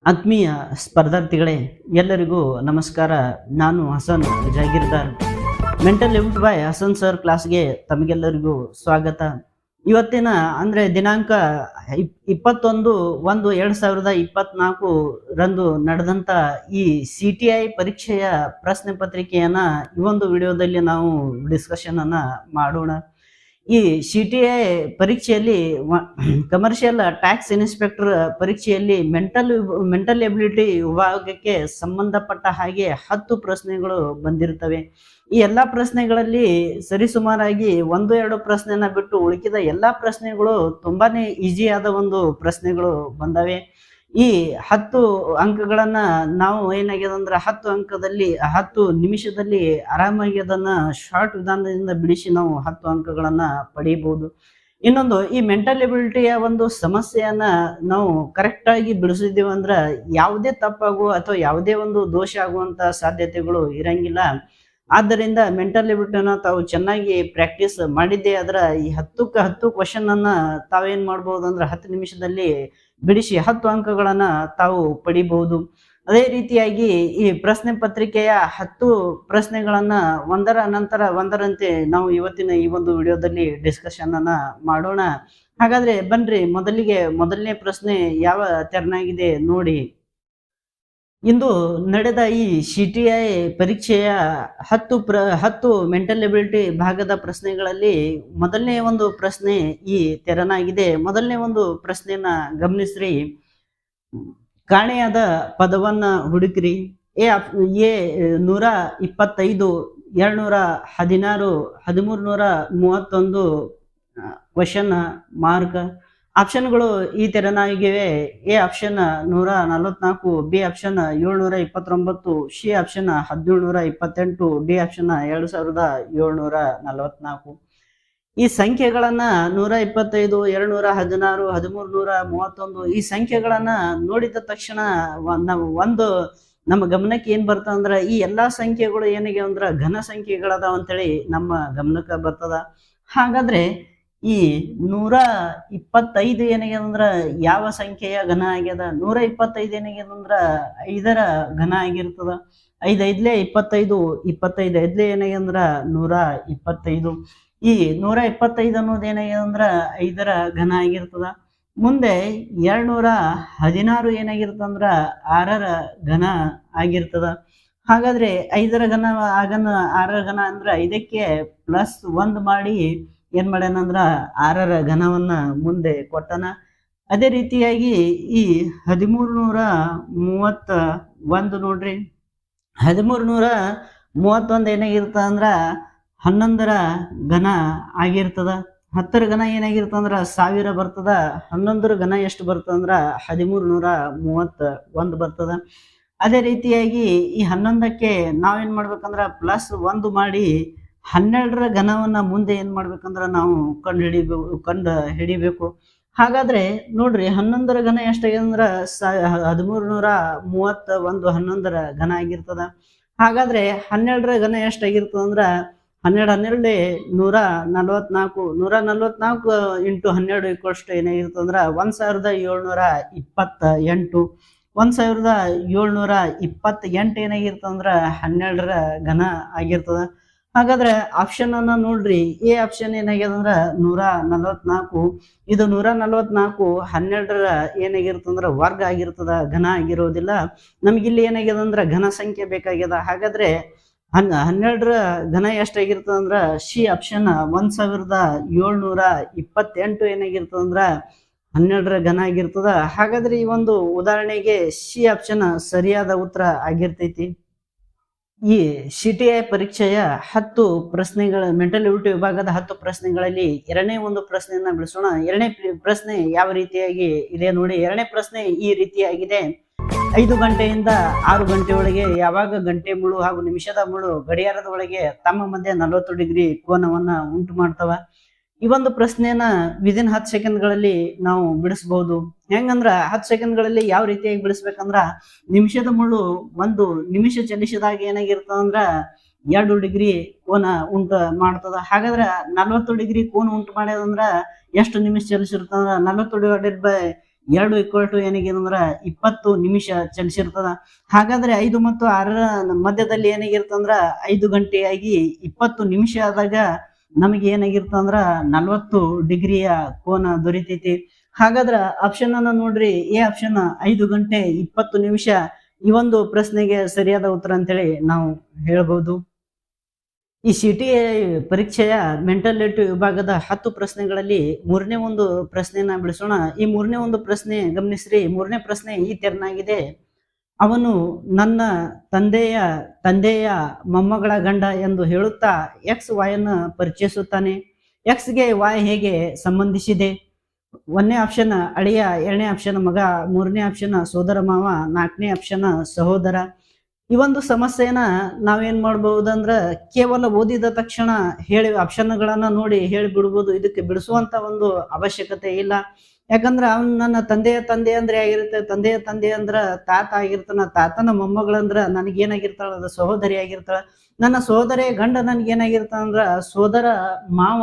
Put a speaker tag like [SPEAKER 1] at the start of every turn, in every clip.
[SPEAKER 1] ಆತ್ಮೀಯ ಸ್ಪರ್ಧಾರ್ಥಿಗಳೇ, ಎಲ್ಲರಿಗೂ ನಮಸ್ಕಾರ. ನಾನು Hasan Jagirdar. Mental ability by Hasan sir ಕ್ಲಾಸ್ಗೆ ತಮಗೆಲ್ಲರಿಗೂ ಸ್ವಾಗತ. ಇವತ್ತಿನ ಅಂದ್ರೆ ದಿನಾಂಕ 21/1/2024 ರಂದು ನಡೆದಂತ ಈ CTI ಪರೀಕ್ಷೆಯ ಪ್ರಶ್ನೆ ಪತ್ರಿಕೆಯನ್ನ ಈ ಒಂದು ವಿಡಿಯೋದಲ್ಲಿ ನಾವು ಡಿಸ್ಕಷನ್ ಅನ್ನ ಮಾಡೋಣ. ಈ CTI ಪರೀಕ್ಷೆಯಲ್ಲಿ ಕಮರ್ಷಿಯಲ್ ಟ್ಯಾಕ್ಸ್ ಇನ್ಸ್ಪೆಕ್ಟರ್ ಪರೀಕ್ಷೆಯಲ್ಲಿ ಮೆಂಟಲ್ ಎಬಿಲಿಟಿ ವಿಭಾಗಕ್ಕೆ ಸಂಬಂಧಪಟ್ಟ ಹಾಗೆ 10 ಪ್ರಶ್ನೆಗಳು ಬಂದಿರ್ತವೆ. ಈ ಎಲ್ಲಾ ಪ್ರಶ್ನೆಗಳಲ್ಲಿ ಸರಿಸುಮಾರಾಗಿ 1-2 ಪ್ರಶ್ನೆನ ಬಿಟ್ಟು ಉಳಿಕಿದ ಎಲ್ಲಾ ಪ್ರಶ್ನೆಗಳು ತುಂಬಾನೇ ಈಸಿ ಆದ ಒಂದು ಪ್ರಶ್ನೆಗಳು ಬಂದವೆ. ಈ 10 ಅಂಕಗಳನ್ನ ನಾವು ಏನಾಗ್ಯದ ಅಂದ್ರೆ 10 ಅಂಕದಲ್ಲಿ 10 ನಿಮಿಷದಲ್ಲಿ ಆರಾಮಾಗಿ ಅದನ್ನ ಶಾರ್ಟ್ ವಿಧಾನದಿಂದ ಬಿಡಿಸಿ ನಾವು 10 ಅಂಕಗಳನ್ನ ಪಡೆಯಬಹುದು. ಇನ್ನೊಂದು, ಈ ಮೆಂಟಲ್ ಎಬಿಲಿಟಿಯ ಒಂದು ಸಮಸ್ಯೆಯನ್ನ ನಾವು ಕರೆಕ್ಟ್ ಆಗಿ ಬಿಡಿಸಿದ್ದೀವಿ ಅಂದ್ರ ಯಾವುದೇ ತಪ್ಪಾಗುವ ಅಥವಾ ಯಾವುದೇ ಒಂದು ದೋಷ ಆಗುವಂತ ಸಾಧ್ಯತೆಗಳು ಇರಂಗಿಲ್ಲ. ಆದ್ದರಿಂದ ಮೆಂಟಲ್ ಎಬಿಲಿಟಿನ ತಾವು ಚೆನ್ನಾಗಿ ಪ್ರಾಕ್ಟೀಸ್ ಮಾಡಿದ್ದೇ ಆದ್ರ ಈ 10ಕ್ಕೆ 10 ಕ್ವಶನ್ ಅನ್ನ ತಾವೇನ್ ಮಾಡ್ಬೋದು ಅಂದ್ರೆ 10 ನಿಮಿಷದಲ್ಲಿ ಬಿಡಿಸಿ 10 ಅಂಕಗಳನ್ನ ತಾವು ಪಡಿಬಹುದು. ಅದೇ ರೀತಿಯಾಗಿ ಈ ಪ್ರಶ್ನೆ ಪತ್ರಿಕೆಯ 10 ಪ್ರಶ್ನೆಗಳನ್ನ ಒಂದರ ನಂತರ ಒಂದರಂತೆ ನಾವು ಇವತ್ತಿನ ಈ ಒಂದು ವಿಡಿಯೋದಲ್ಲಿ ಡಿಸ್ಕಷನ್ ಅನ್ನ ಮಾಡೋಣ. ಹಾಗಾದ್ರೆ ಬನ್ರಿ, ಮೊದಲನೇ ಪ್ರಶ್ನೆ ಯಾವ ತೆರನಾಗಿದೆ ನೋಡಿ. ಇಂದು ನಡೆದ ಈ CTI ಪರೀಕ್ಷೆಯ 10 ಮೆಂಟಲ್ ಎಬಿಲಿಟಿ ಭಾಗದ ಪ್ರಶ್ನೆಗಳಲ್ಲಿ ಮೊದಲನೇ ಒಂದು ಪ್ರಶ್ನೆ ಈ ತೆರನಾಗಿದೆ. ಮೊದಲನೇ ಒಂದು ಪ್ರಶ್ನೆಯನ್ನ ಗಮನಿಸ್ರಿ. ಕಾಣೆಯಾದ ಪದವನ್ನ ಹುಡುಕ್ರಿ. A 125, 216, 1331 question mark. ಆಪ್ಷನ್ಗಳು ಈ ತೆರನಾಗಿವೆ. A option 144, B option 729, C option 1728, D option 2744. ಈ ಸಂಖ್ಯೆಗಳನ್ನ 125, 216, 1331 ಈ ಸಂಖ್ಯೆಗಳನ್ನ ನೋಡಿದ ತಕ್ಷಣ ನಮ್ಮ ಗಮನಕ್ಕೆ ಏನ್ ಬರ್ತದ ಅಂದ್ರ ಈ ಎಲ್ಲಾ ಸಂಖ್ಯೆಗಳು ಏನಿಗೆ ಅಂದ್ರ ಘನ ಸಂಖ್ಯೆಗಳದಾವ ಅಂತೇಳಿ ನಮ್ಮ ಗಮನಕ್ಕೆ ಬರ್ತದ. ಹಾಗಾದ್ರೆ ಈ 125 ಏನಾಗ್ಯದ ಅಂದ್ರ ಯಾವ ಸಂಖ್ಯೆಯ ಘನ ಆಗ್ಯದ? 125 ಏನಾಗ್ಯದ ಅಂದ್ರ 5ರ ಘನ ಆಗಿರ್ತದ. 5 5 25, 25 5 ಏನಾಗ್ಯದ ಅಂದ್ರ 125. ಈ 125 ಅನ್ನೋದು ಏನಾಗ್ಯದ ಅಂದ್ರ 5ರ ಘನ ಆಗಿರ್ತದ. ಮುಂದೆ 216 ಏನಾಗಿರ್ತಂದ್ರ 6ರ ಘನ ಆಗಿರ್ತದ. ಹಾಗಾದ್ರೆ 5ರ ಘನ 6ರ ಘನ ಅಂದ್ರ 5ಕ್ಕೆ +1 ಮಾಡಿ ಏನ್ ಮಾಡ್ಯಾನಂದ್ರ 6ರ ಘನವನ್ನ ಮುಂದೆ ಕೊಟ್ಟನ. ಅದೇ ರೀತಿಯಾಗಿ ಈ 1331 ನೋಡ್ರಿ. 1331 ಏನಾಗಿರ್ತ ಅಂದ್ರ 11ರ ಘನ ಆಗಿರ್ತದ. 10ರ ಘನ ಏನಾಗಿರ್ತಂದ್ರ 1000 ಬರ್ತದ. 11ರ ಘನ ಎಷ್ಟು ಬರ್ತದಂದ್ರ 1331 ಬರ್ತದ. ಅದೇ ರೀತಿಯಾಗಿ ಈ 11ಕ್ಕೆ ನಾವೇನ್ ಮಾಡ್ಬೇಕಂದ್ರ +1 ಮಾಡಿ 12ರ ಘನವನ್ನ ಮುಂದೆ ಏನ್ ಮಾಡ್ಬೇಕಂದ್ರ ನಾವು ಕಂಡು ಹಿಡಿಬೇಕು. ಹಾಗಾದ್ರೆ ನೋಡ್ರಿ, 11ರ ಘನ ಎಷ್ಟಾಗ್ಯದ ಅಂದ್ರ 1331 11ರ ಘನ ಆಗಿರ್ತದ. ಹಾಗಾದ್ರೆ 12ರ ಘನ ಎಷ್ಟಾಗಿರ್ತದ ಅಂದ್ರ 12 144. 144 × 12 ಏನಾಗಿರ್ತದಂದ್ರ 1728. 1728 ಏನಾಗಿರ್ತಂದ್ರ 12ರ ಘನ ಆಗಿರ್ತದ. ಹಾಗಾದ್ರೆ ಆಪ್ಷನ್ ಅನ್ನ ನೋಡ್ರಿ. ಎ ಆಪ್ಷನ್ ಏನಾಗ್ಯದಂದ್ರ 144. ಇದು 144 12ರ ಏನಾಗಿರ್ತಂದ್ರ ವರ್ಗ ಆಗಿರ್ತದ, ಘನ ಆಗಿರೋದಿಲ್ಲ. ನಮ್ಗಿಲ್ಲಿ ಏನಾಗ್ಯದಂದ್ರ ಘನ ಸಂಖ್ಯೆ ಬೇಕಾಗ್ಯದ. ಹಾಗಾದ್ರೆ 12ರ ಘನ ಎಷ್ಟಾಗಿರ್ತದಂದ್ರ ಸಿ ಆಪ್ಷನ್ 1728 ಏನಾಗಿರ್ತದಂದ್ರ 12ರ ಘನ ಆಗಿರ್ತದ. ಹಾಗಾದ್ರೆ ಈ ಒಂದು ಉದಾಹರಣೆಗೆ ಸಿ ಆಪ್ಷನ್ ಸರಿಯಾದ ಉತ್ತರ ಆಗಿರ್ತೈತಿ. ಈ CTI ಪರೀಕ್ಷೆಯ 10 ಪ್ರಶ್ನೆಗಳ ಮೆಂಟಲ್ ಎಬಿಲಿಟಿ ವಿಭಾಗದ 10 ಪ್ರಶ್ನೆಗಳಲ್ಲಿ ಎರಡನೇ ಒಂದು ಪ್ರಶ್ನೆಯನ್ನ ಬಿಡಿಸೋಣ. ಎರಡನೇ ಪ್ರಶ್ನೆ ಯಾವ ರೀತಿಯಾಗಿ ಇದೆ ನೋಡಿ. ಎರಡನೇ ಪ್ರಶ್ನೆ ಈ ರೀತಿಯಾಗಿದೆ. 5 ಗಂಟೆಯಿಂದ 6 ಗಂಟೆಯೊಳಗೆ ಯಾವಾಗ ಗಂಟೆ ಮುಳು ಹಾಗೂ ನಿಮಿಷದ ಮುಳು ಗಡಿಯಾರದ ಒಳಗೆ ತಮ್ಮ ಮಧ್ಯೆ 40 ಡಿಗ್ರಿ ಕೋನವನ್ನ ಉಂಟು ಮಾಡ್ತವ? ಈ ಒಂದು ಪ್ರಶ್ನೆಯನ್ನ ವಿದಿನ್ 10 ಸೆಕೆಂಡ್ಗಳಲ್ಲಿ ನಾವು ಬಿಡಿಸಬಹುದು. ಹೆಂಗಂದ್ರ 10 ಸೆಕೆಂಡ್ಗಳಲ್ಲಿ ಯಾವ ರೀತಿಯಾಗಿ ಬಿಡಿಸ್ಬೇಕಂದ್ರ, ನಿಮಿಷದ ಮುಳ್ಳು 1 ನಿಮಿಷ ಚಲಿಸಿದಾಗ ಏನಾಗಿರ್ತದಂದ್ರ 2 ಡಿಗ್ರಿ ಕೋನ ಉಂಟು ಮಾಡ್ತದ. ಹಾಗಾದ್ರೆ 40 ಡಿಗ್ರಿ ಕೋನ ಉಂಟು ಮಾಡ್ಯದಂದ್ರ ಎಷ್ಟು ನಿಮಿಷ ಚಲಿಸಿರ್ತಂದ್ರ 40 ಡಿವೈಡೆಡ್ ಬೈ 2 = ಏನಾಗಿರಂದ್ರ 20 ನಿಮಿಷ ಚಲಿಸಿರ್ತದ. ಹಾಗಾದ್ರೆ 5 ಮತ್ತು 6ರ ಮಧ್ಯದಲ್ಲಿ ಏನಾಗಿರ್ತಂದ್ರ 5 ಗಂಟೆಯಾಗಿ 20 ನಿಮಿಷ ಆದಾಗ ನಮಗೆ ಏನಾಗಿರ್ತಂದ್ರ 40 ಡಿಗ್ರಿಯ ಕೋನ ದೊರೀತೈತಿ. ಹಾಗಾದ್ರ ಆಪ್ಷನ್ ಅನ್ನ ನೋಡ್ರಿ, ಎ ಆಪ್ಷನ್ 5 ಗಂಟೆ 20 ನಿಮಿಷ ಈ ಒಂದು ಪ್ರಶ್ನೆಗೆ ಸರಿಯಾದ ಉತ್ತರ ಅಂತೇಳಿ ನಾವು ಹೇಳ್ಬಹುದು. ಈ CTI ಪರೀಕ್ಷೆಯ ಮೆಂಟಾಲಿಟಿ ವಿಭಾಗದ 10 ಪ್ರಶ್ನೆಗಳಲ್ಲಿ 3ನೇ ಒಂದು ಪ್ರಶ್ನೆಯನ್ನ ಬಿಡಿಸೋಣ. ಈ 3ನೇ ಒಂದು ಪ್ರಶ್ನೆ ಗಮನಿಸ್ರಿ. 3ನೇ ಪ್ರಶ್ನೆ ಈ ತೆರನಾಗಿದೆ: ಅವನು ನನ್ನ ತಂದೆಯ ಮೊಮ್ಮಗಳ ಗಂಡ ಎಂದು ಹೇಳುತ್ತಾ XY ಅನ್ನು ಪರಿಚಯಿಸುತ್ತಾನೆ. X ಗೆ Y ಹೇಗೆ ಸಂಬಂಧಿಸಿದೆ? 1ನೇ ಆಪ್ಷನ್ ಅಳಿಯ, 2ನೇ ಆಪ್ಷನ್ ಮಗ, 3ನೇ ಆಪ್ಷನ್ ಸೋದರ ಮಾವ, 4ನೇ ಆಪ್ಷನ್ ಸಹೋದರ. ಈ ಒಂದು ಸಮಸ್ಯೆನ ನಾವೇನ್ ಮಾಡ್ಬಹುದಂದ್ರ ಕೇವಲ ಓದಿದ ತಕ್ಷಣ ಹೇಳಿ ಆಪ್ಷನ್ಗಳನ್ನ ನೋಡಿ ಹೇಳಿ ಬಿಡ್ಬೋದು. ಇದಕ್ಕೆ ಬಿಡಿಸುವಂತ ಒಂದು ಅವಶ್ಯಕತೆ ಇಲ್ಲ. ಯಾಕಂದ್ರ ಅವ್ನು ನನ್ನ ತಂದೆ ಅಂದ್ರೆ ಆಗಿರುತ್ತೆ. ತಂದೆ ಅಂದ್ರ ತಾತ ಆಗಿರ್ತಾನ. ತಾತನ ಮೊಮ್ಮಗಳಂದ್ರ ನನಗೇನಾಗಿರ್ತಾಳ, ಅದು ಸಹೋದರಿ ಆಗಿರ್ತಾಳ. ನನ್ನ ಸಹೋದರಿಯ ಗಂಡ ನನ್ಗೇನಾಗಿರ್ತಾನಂದ್ರ ಸೋದರ ಮಾವ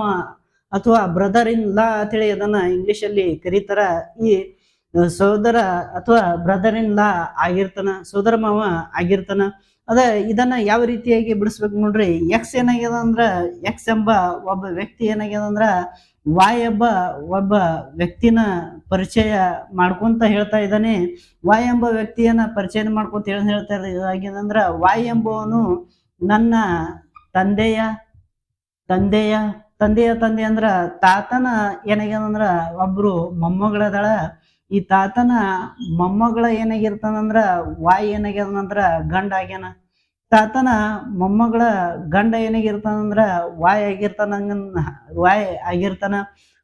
[SPEAKER 1] ಅಥವಾ ಬ್ರದರ್ ಇನ್ ಲಾ ಅಂತೇಳಿ ಅದನ್ನ ಇಂಗ್ಲಿಷ್ ಅಲ್ಲಿ ಕರೀತಾರ. ಈ ಸೋದರ ಅಥವಾ ಬ್ರದರ್ ಇನ್ ಲಾ ಆಗಿರ್ತಾನ, ಸೋದರ ಮಾವ ಆಗಿರ್ತಾನ. ಇದನ್ನ ಯಾವ ರೀತಿಯಾಗಿ ಬಿಡಿಸ್ಬೇಕು ನೋಡ್ರಿ. ಎಕ್ಸ್ ಏನಾಗ್ಯದ ಅಂದ್ರ ಎಕ್ಸ್ ಎಂಬ ಒಬ್ಬ ವ್ಯಕ್ತಿ ಏನಾಗ್ಯದ ಅಂದ್ರ ವಾಯ್ ಒಬ್ಬ ವ್ಯಕ್ತಿನ ಪರಿಚಯ ಮಾಡ್ಕೊಂತ ಹೇಳ್ತಾ ಇದ್ದಾನೆ. ವಾಯ್ ಎಂಬ ವ್ಯಕ್ತಿಯನ್ನ ಪರಿಚಯ ಮಾಡ್ಕೊಂತ ಹೇಳ್ತಾ ಆಗಿದಂದ್ರ ವಾಯ್ ಎಂಬುವನು ನನ್ನ ತಂದೆಯ ತಂದೆ ಅಂದ್ರ ತಾತನ ಏನಾಗ್ಯದಂದ್ರ ಒಬ್ರು ಮೊಮ್ಮಗಳದಾಳ. ಈ ತಾತನ ಮೊಮ್ಮಗಳ ಏನಾಗಿರ್ತಾನಂದ್ರ ವಾಯ್ ಏನಾಗ್ಯದಂದ್ರ ಗಂಡ ಆಗ್ಯಾನ. ತಾತನ ಮೊಮ್ಮಗಳ ಗಂಡ ಏನಾಗಿರ್ತಾನಂದ್ರ ವಾಯ್ ಆಗಿರ್ತಾನ.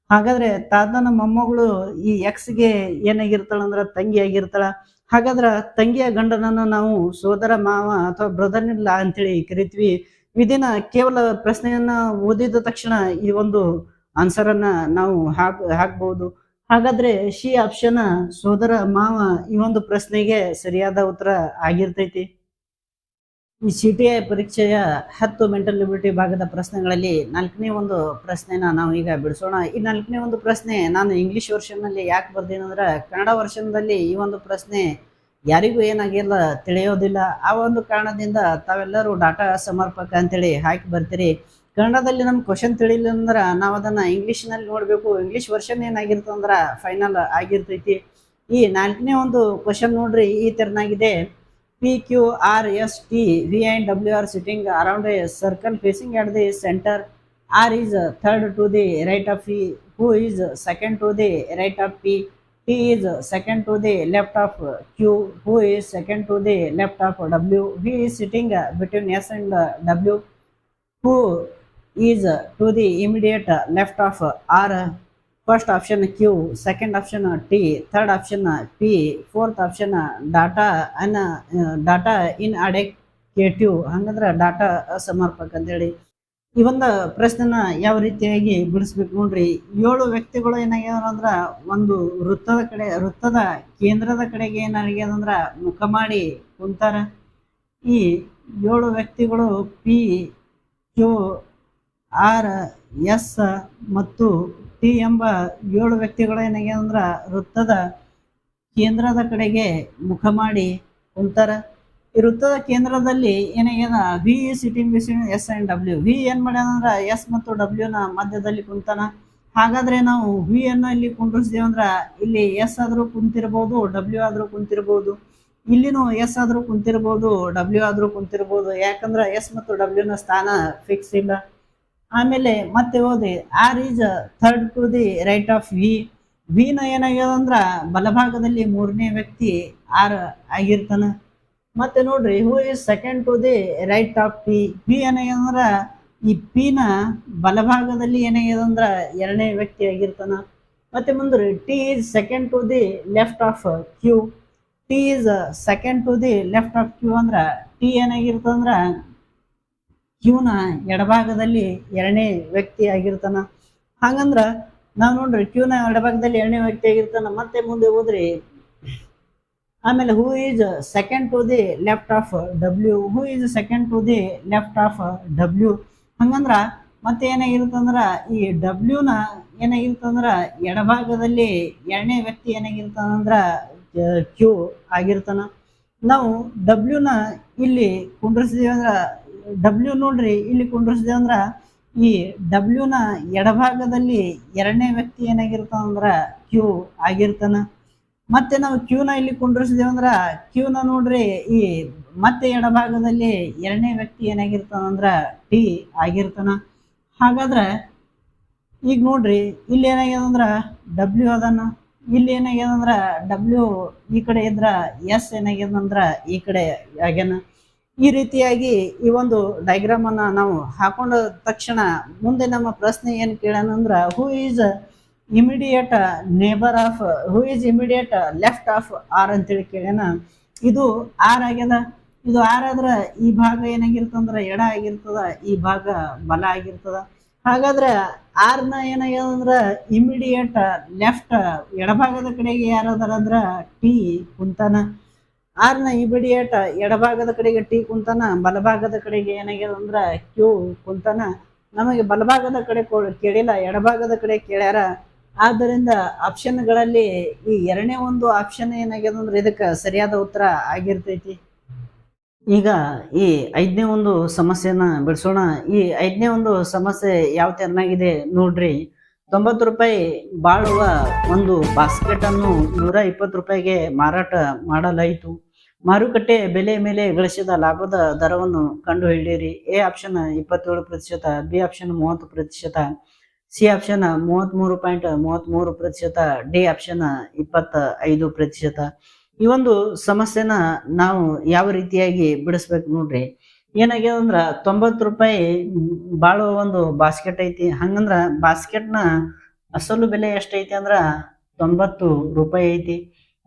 [SPEAKER 1] ಹಾಗಾದ್ರೆ ತಾತನ ಮೊಮ್ಮಗಳು ಈ ಎಕ್ಸ್ಗೆ ಏನಾಗಿರ್ತಾಳಂದ್ರ ತಂಗಿ ಆಗಿರ್ತಾಳ. ಹಾಗಾದ್ರ ತಂಗಿಯ ಗಂಡನನ್ನ ನಾವು ಸೋದರ ಮಾವ ಅಥವಾ ಬ್ರದರ್ ಇನ್ ಲಾ ಅಂತೇಳಿ ಕರಿತೀವಿ. ಇದನ್ನ ಕೇವಲ ಪ್ರಶ್ನೆಯನ್ನ ಓದಿದ ತಕ್ಷಣ ಈ ಒಂದು ಆನ್ಸರ್ ಅನ್ನ ನಾವು ಹಾಕ್ಬಹುದು. ಹಾಗಾದ್ರೆ ಸಿ ಆಪ್ಷನ್ ಸೋದರ ಮಾವ ಈ ಒಂದು ಪ್ರಶ್ನೆಗೆ ಸರಿಯಾದ ಉತ್ತರ ಆಗಿರ್ತೈತಿ. ಈ CTI ಪರೀಕ್ಷೆಯ 10 ಮೆಂಟಲ್ ಎಬಿಲಿಟಿ ಭಾಗದ ಪ್ರಶ್ನೆಗಳಲ್ಲಿ 4ನೇ ಒಂದು ಪ್ರಶ್ನೆನ ನಾವು ಈಗ ಬಿಡಿಸೋಣ. ಈ 4ನೇ ಒಂದು ಪ್ರಶ್ನೆ ನಾನು ಇಂಗ್ಲಿಷ್ ವರ್ಷನ್ ನಲ್ಲಿ ಯಾಕೆ ಬರ್ದೇನಂದ್ರ ಕನ್ನಡ ವರ್ಷನ್ದಲ್ಲಿ ಈ ಒಂದು ಪ್ರಶ್ನೆ ಯಾರಿಗೂ ಏನಾಗಿಲ್ಲ, ತಿಳಿಯೋದಿಲ್ಲ. ಆ ಒಂದು ಕಾರಣದಿಂದ ತಾವೆಲ್ಲರೂ ಡಾಟಾ ಸಮರ್ಪಕ ಅಂತೇಳಿ ಹಾಕಿ ಬರ್ತೀರಿ. ಕನ್ನಡದಲ್ಲಿ ನಮ್ಗೆ ಕ್ವಶನ್ ತಿಳಿಲಿಲ್ಲ ಅಂದ್ರ ನಾವು ಅದನ್ನ ಇಂಗ್ಲಿಷ್ ನಲ್ಲಿ ನೋಡ್ಬೇಕು. ಇಂಗ್ಲಿಷ್ ವರ್ಷನ್ ಏನಾಗಿರ್ತಂದ್ರ ಫೈನಲ್ ಆಗಿರ್ತೈತಿ. ಈ 4ನೇ ಒಂದು ಕ್ವಶನ್ ನೋಡ್ರಿ, ಈ ತೆರನಾಗಿದೆ: PQRST V and W are sitting around a circle facing at the center. R is third to the right of P. Who is second to the right of P? T is second to the left of Q. Who is second to the left of W? V is sitting between S and W. Who is to the immediate left of R? First option Q, second option T, third option P, fourth option data inadequate. ಹಂಗಂದ್ರ data ಅಸಮರ್ಪಕ ಅಂತೇಳಿ ಈ ಒಂದು ಪ್ರಶ್ನೆನ ಯಾವ ರೀತಿಯಾಗಿ ಬಿಡಿಸ್ಬೇಕು ನೋಡ್ರಿ. 7 ವ್ಯಕ್ತಿಗಳು ಏನಾಗ್ಯಾವಂದ್ರ ಒಂದು ವೃತ್ತದ ಕೇಂದ್ರದ ಕಡೆಗೆ ಏನಾಗ್ಯದಂದ್ರ ಮುಖ ಮಾಡಿ ಕುಂತಾರ. ಈ 7 ವ್ಯಕ್ತಿಗಳು P, Q, R, S ಮತ್ತು T ಎಂಬ 7 ವ್ಯಕ್ತಿಗಳು ಏನಾಗ್ಯದಂದ್ರ ವೃತ್ತದ ಕೇಂದ್ರದ ಕಡೆಗೆ ಮುಖ ಮಾಡಿ ಕುಂತಾರ. ಈ ವೃತ್ತದ ಕೇಂದ್ರದಲ್ಲಿ ಏನಾಗ್ಯದ V sitting between S and W. V ಏನ್ ಮಾಡ್ಯಾನಂದ್ರ ಎಸ್ ಮತ್ತು ಡಬ್ಲ್ಯೂ ನ ಮಧ್ಯದಲ್ಲಿ ಕುಂತಾನ. ಹಾಗಾದ್ರೆ ನಾವು ವಿ ಅನ್ನ ಇಲ್ಲಿ ಕುಂಡ್ರಿಸಿದೇವಂದ್ರ ಇಲ್ಲಿ ಎಸ್ ಆದ್ರೂ ಕುಂತಿರ್ಬೋದು, ಡಬ್ಲ್ಯೂ ಆದ್ರೂ ಕುಂತಿರ್ಬೋದು. ಇಲ್ಲಿನೂ ಎಸ್ ಆದ್ರೂ ಕುಂತಿರ್ಬೋದು, ಡಬ್ಲ್ಯೂ ಆದ್ರೂ ಕುಂತಿರ್ಬೋದು. ಯಾಕಂದ್ರ ಎಸ್ ಮತ್ತು ಡಬ್ಲ್ಯೂ ನ ಸ್ಥಾನ ಫಿಕ್ಸ್ ಇಲ್ಲ. ಆಮೇಲೆ ಮತ್ತೆ ಓದಿ, R is third to the right of V. V ನ ಏನಾಗ್ಯದಂದ್ರ ಬಲಭಾಗದಲ್ಲಿ 3ನೇ ವ್ಯಕ್ತಿ ಆರ್ ಆಗಿರ್ತಾನ. ಮತ್ತೆ ನೋಡ್ರಿ, who is second to the right of P. P ಏನಾಗ್ಯದಂದ್ರ ಈ ಪಿ ನ ಬಲಭಾಗದಲ್ಲಿ ಏನಾಗ್ಯದಂದ್ರ 2ನೇ ವ್ಯಕ್ತಿ ಆಗಿರ್ತಾನ. ಮತ್ತೆ ಮುಂದ್ರಿ, T is second to the left of Q. T is second to the left of Q ಅಂದ್ರ ಟಿ ಏನಾಗಿರ್ತಂದ್ರ ಕ್ಯೂ ನ ಎಡಭಾಗದಲ್ಲಿ 2ನೇ ವ್ಯಕ್ತಿ ಆಗಿರ್ತಾನ. ಹಂಗಂದ್ರ ನಾವ್ ನೋಡ್ರಿ, ಕ್ಯೂ ನ ಎಡಭಾಗದಲ್ಲಿ 2ನೇ ವ್ಯಕ್ತಿ ಆಗಿರ್ತಾನ. ಮತ್ತೆ ಮುಂದೆ ಹೋದ್ರಿ, ಆಮೇಲೆ who is second to the left of W. Who is second to the left of W. ಹಂಗಂದ್ರ ಮತ್ತೆ ಏನಾಗಿರುತ್ತಂದ್ರ ಈ ಡಬ್ಲ್ಯೂನ ಏನಾಗಿರ್ತಂದ್ರ ಎಡಭಾಗದಲ್ಲಿ ಎರಡನೇ ವ್ಯಕ್ತಿ ಏನಾಗಿರ್ತಾನಂದ್ರ ಕ್ಯೂ ಆಗಿರ್ತಾನ. ನಾವು ಡಬ್ಲ್ಯೂನ ಇಲ್ಲಿ ಕುಂಡ್ರಿಸಿದೇವೆ ಅಂದ್ರ ಡಬ್ಲ್ಯೂ ನೋಡ್ರಿ ಇಲ್ಲಿ ಕುಂಡ್ರಿಸಿದೇವೆ ಅಂದ್ರ ಈ ಡಬ್ಲ್ಯೂನ ಎಡಭಾಗದಲ್ಲಿ ಎರಡನೇ ವ್ಯಕ್ತಿ ಏನಾಗಿರ್ತಾನಂದ್ರ ಕ್ಯೂ ಆಗಿರ್ತಾನ. ಮತ್ತೆ ನಾವು ಕ್ಯೂನ ಇಲ್ಲಿ ಕುಂಡ್ರಿಸಿದೇವೆ ಅಂದ್ರ ಕ್ಯೂನ ನೋಡ್ರಿ ಈ ಮತ್ತೆ ಎಡಭಾಗದಲ್ಲಿ ಎರಡನೇ ವ್ಯಕ್ತಿ ಏನಾಗಿರ್ತಾನಂದ್ರ ಟಿ ಆಗಿರ್ತಾನ. ಹಾಗಾದ್ರೆ ಈಗ ನೋಡ್ರಿ ಇಲ್ಲಿ ಏನಾಗ್ಯದಂದ್ರ ಡಬ್ಲ್ಯೂ ಅದನ್ನ, ಇಲ್ಲಿ ಏನಾಗ್ಯದಂದ್ರ ಡಬ್ಲ್ಯೂ ಈ ಕಡೆ ಇದ್ರ ಎಸ್ ಏನಾಗ್ಯದಂದ್ರ ಈ ಕಡೆ ಆಗ್ಯಾನ. ಈ ರೀತಿಯಾಗಿ ಈ ಒಂದು ಡೈಗ್ರಾಮ್ ಅನ್ನ ನಾವು ಹಾಕೊಂಡ ತಕ್ಷಣ ಮುಂದೆ ನಮ್ಮ ಪ್ರಶ್ನೆ ಏನ್ ಕೇಳೋಣಂದ್ರ who is immediate neighbour of who is immediate left of R ಅಂತೇಳಿ ಕೇಳ್ಯಾನ. ಇದು ಆರ್ ಆಗ್ಯದ. ಇದು ಆರ್ ಆದ್ರ ಈ ಭಾಗ ಏನಾಗಿರ್ತಂದ್ರ ಎಡ ಆಗಿರ್ತದ, ಈ ಭಾಗ ಬಲ ಆಗಿರ್ತದ. ಹಾಗಾದ್ರೆ ಆರ್ನ ಏನಾಗ್ಯದಂದ್ರ ಇಮಿಡಿಯೇಟ್ ಲೆಫ್ಟ್ ಎಡಭಾಗದ ಕಡೆಗೆ ಯಾರದಾರ ಅಂದ್ರ ಟಿ ಕುಂತಾನ. ಆರ್ನ ಇಮಿಡಿಯೇಟ್ ಎಡಭಾಗದ ಕಡೆಗೆ ಟಿ ಕುಂತಾನ, ಬಲಭಾಗದ ಕಡೆಗೆ ಏನಾಗ್ಯದಂದ್ರ ಕ್ಯೂ ಕುಂತಾನ. ನಮಗೆ ಬಲಭಾಗದ ಕಡೆ ಕೇಳಿಲ್ಲ, ಎಡಭಾಗದ ಕಡೆ ಕೇಳ್ಯಾರ. ಆದ್ದರಿಂದ ಆಪ್ಷನ್ಗಳಲ್ಲಿ ಈ ಎರಡನೇ ಒಂದು ಆಪ್ಷನ್ ಏನಾಗ್ಯದಂದ್ರೆ ಇದಕ್ಕೆ ಸರಿಯಾದ ಉತ್ತರ ಆಗಿರ್ತೈತಿ. ಈಗ ಈ ಐದನೇ ಒಂದು ಸಮಸ್ಯೆನ ಬಿಡಿಸೋಣ. ಈ ಐದನೇ ಒಂದು ಸಮಸ್ಯೆ ಯಾವ ತೆರನಾಗಿದೆ ನೋಡ್ರಿ. 90 ರೂಪಾಯಿ ಬಾಳುವ ಒಂದು ಬಾಸ್ಕೆಟ್ ಅನ್ನು 120 ರೂಪಾಯಿಗೆ ಮಾರಾಟ ಮಾಡಲಾಯಿತು. ಮಾರುಕಟ್ಟೆ ಬೆಲೆ ಮೇಲೆ ಗಳಿಸಿದ ಲಾಭದ ದರವನ್ನು ಕಂಡು ಹಿಡಿಯಿರಿ. A option 27%, B option 30%, C option 33.33%, D option 25%. ಈ ಒಂದು ಸಮಸ್ಯೆನ ನಾವು ಯಾವ ರೀತಿಯಾಗಿ ಬಿಡಿಸ್ಬೇಕು ನೋಡ್ರಿ. ಏನಾಗ್ಯದ ಅಂದ್ರ 90 ರೂಪಾಯಿ ಬಾಳುವ ಒಂದು ಬಾಸ್ಕೆಟ್ ಐತಿ. ಹಂಗಂದ್ರ ಬಾಸ್ಕೆಟ್ನ ಅಸಲು ಬೆಲೆ ಎಷ್ಟೈತಿ ಅಂದ್ರ 90 ರೂಪಾಯಿ ಐತಿ.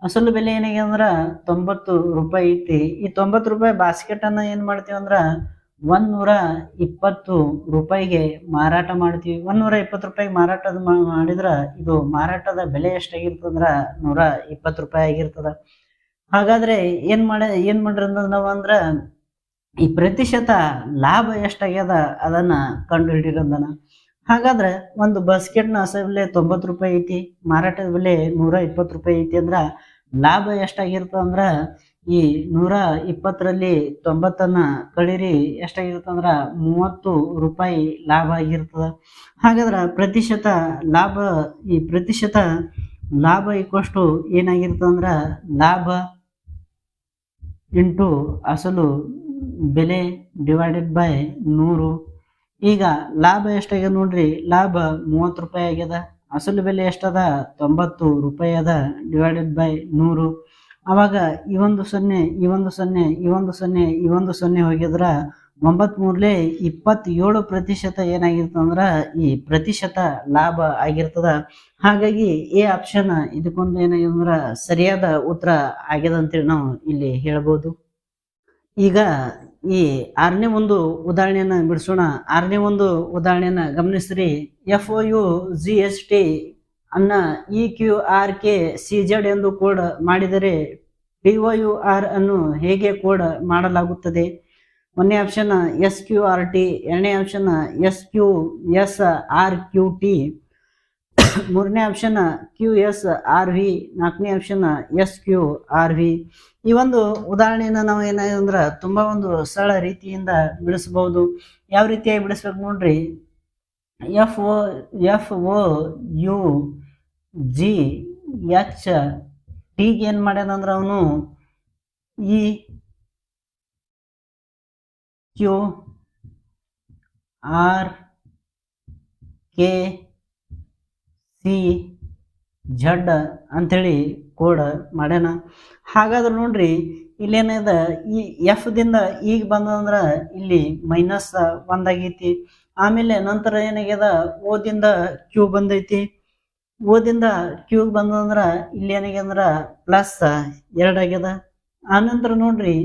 [SPEAKER 1] ಅಸಲು ಬೆಲೆ ಏನಾಗ್ಯದ ಅಂದ್ರ 90 ರೂಪಾಯಿ ಐತಿ. ಈ 90 ರೂಪಾಯಿ ಬಾಸ್ಕೆಟ್ ಅನ್ನ ಏನ್ ಮಾಡ್ತೀವಿ ಅಂದ್ರ 120 ರೂಪಾಯಿಗೆ ಮಾರಾಟ ಮಾಡ್ತೀವಿ. 120 ರೂಪಾಯಿಗೆ ಮಾರಾಟದ ಮಾಡಿದ್ರ ಇದು ಮಾರಾಟದ ಬೆಲೆ ಎಷ್ಟಾಗಿರ್ತದಂದ್ರ 120 ರೂಪಾಯಿ ಆಗಿರ್ತದ. ಹಾಗಾದ್ರೆ ಏನ್ ಮಾಡ್ರಿ ನಾವು ಅಂದ್ರ ಈ ಪ್ರತಿಶತ ಲಾಭ ಎಷ್ಟಾಗ್ಯದ ಅದನ್ನ ಕಂಡು ಹಿಡಿರಂದನ. ಹಾಗಾದ್ರೆ ಒಂದು ಬಾಸ್ಕೆಟ್ನ ಅಸಲು ಬೆಲೆ 90 ರೂಪಾಯಿ ಐತಿ, ಮಾರಾಟದ ಬೆಲೆ 120 ರೂಪಾಯಿ ಐತಿ ಅಂದ್ರ ಲಾಭ ಎಷ್ಟಾಗಿರ್ತದ ಅಂದ್ರ ಈ 120ರಲ್ಲಿ 90 ಕಳೀರಿ ಎಷ್ಟಾಗಿರ್ತಂದ್ರ 30 ರೂಪಾಯಿ ಲಾಭ ಆಗಿರ್ತದ. ಹಾಗಾದ್ರ ಪ್ರತಿಶತ ಲಾಭ ಈಕ್ವಷ್ಟು ಏನಾಗಿರ್ತಂದ್ರ ಲಾಭ ಇಂಟು ಅಸಲು ಬೆಲೆ ಡಿವೈಡೆಡ್ ಬೈ 100. ಈಗ ಲಾಭ ಎಷ್ಟಾಗ್ಯದ ನೋಡ್ರಿ, ಲಾಭ 30 ರೂಪಾಯಿ ಆಗ್ಯದ. ಅಸಲು ಬೆಲೆ ಎಷ್ಟದ 90 ರೂಪಾಯಿ ಅದ, ಡಿವೈಡೆಡ್ ಬೈ 100. ಅವಾಗ ಈ ಒಂದು 0 ಈ ಒಂದು 0 ಈ ಒಂದು 0 ಈ ಒಂದು 0 ಹೋಗಿದ್ರ 27% ಏನಾಗಿರ್ತದಂದ್ರ ಈ ಪ್ರತಿಶತ ಲಾಭ ಆಗಿರ್ತದ. ಹಾಗಾಗಿ ಎ ಆಪ್ಷನ್ ಇದಕ್ಕೊಂದು ಏನಾಗಿದಂದ್ರ ಸರಿಯಾದ ಉತ್ತರ ಆಗ್ಯದ ಅಂತೇಳಿ ನಾವು ಇಲ್ಲಿ ಹೇಳ್ಬೋದು. ಈಗ ಈ 6ನೇ ಒಂದು ಉದಾಹರಣೆಯನ್ನ ಬಿಡಿಸೋಣ. 6ನೇ ಒಂದು ಉದಾಹರಣೆಯನ್ನ ಗಮನಿಸ್ರಿ. FOU GST ಅನ್ನ EQRK CZ ಎಂದು ಕೋಡ್ ಮಾಡಿದರೆ TOUR ಅನ್ನು ಹೇಗೆ ಕೋಡ್ ಮಾಡಲಾಗುತ್ತದೆ? 1ನೇ ಆಪ್ಷನ್ SQRT, 2ನೇ ಆಪ್ಷನ್ SQSRQT, 3ನೇ ಆಪ್ಷನ್ QSRV, 4ನೇ ಆಪ್ಷನ್ SQRV. ಈ ಒಂದು ಉದಾಹರಣೆಯನ್ನ ನಾವು ಏನಾದ್ರೆ ತುಂಬಾ ಒಂದು ಸರಳ ರೀತಿಯಿಂದ ಬಿಡಿಸಬಹುದು. ಯಾವ ರೀತಿಯಾಗಿ ಬಿಡಿಸ್ಬೇಕು ನೋಡ್ರಿ. FOUGHT ಏನ್ ಮಾಡ್ಯಾನಂದ್ರ ಅವನು EQRKCZ ಅಂಥೇಳಿ ಕೋಡ್ ಮಾಡ್ಯಾನ. ಹಾಗಾದ್ರೆ ನೋಡ್ರಿ ಇಲ್ಲೇನದ ಈ ಎಫ್ ದಿಂದ ಈಗ ಬಂದಂದ್ರ ಇಲ್ಲಿ -1 ಆಗೈತಿ. ಆಮೇಲೆ ನಂತರ ಏನಾಗ್ಯದ ಓದಿಂದ ಕ್ಯೂ ಬಂದೈತಿ. ಓದಿಂದ ಕ್ಯೂ ಬಂದಂದ್ರ ಇಲ್ಲಿ ಏನಾಗ್ಯಂದ್ರ +2 ಆಗ್ಯದ. ಆನಂತರ ನೋಡ್ರಿ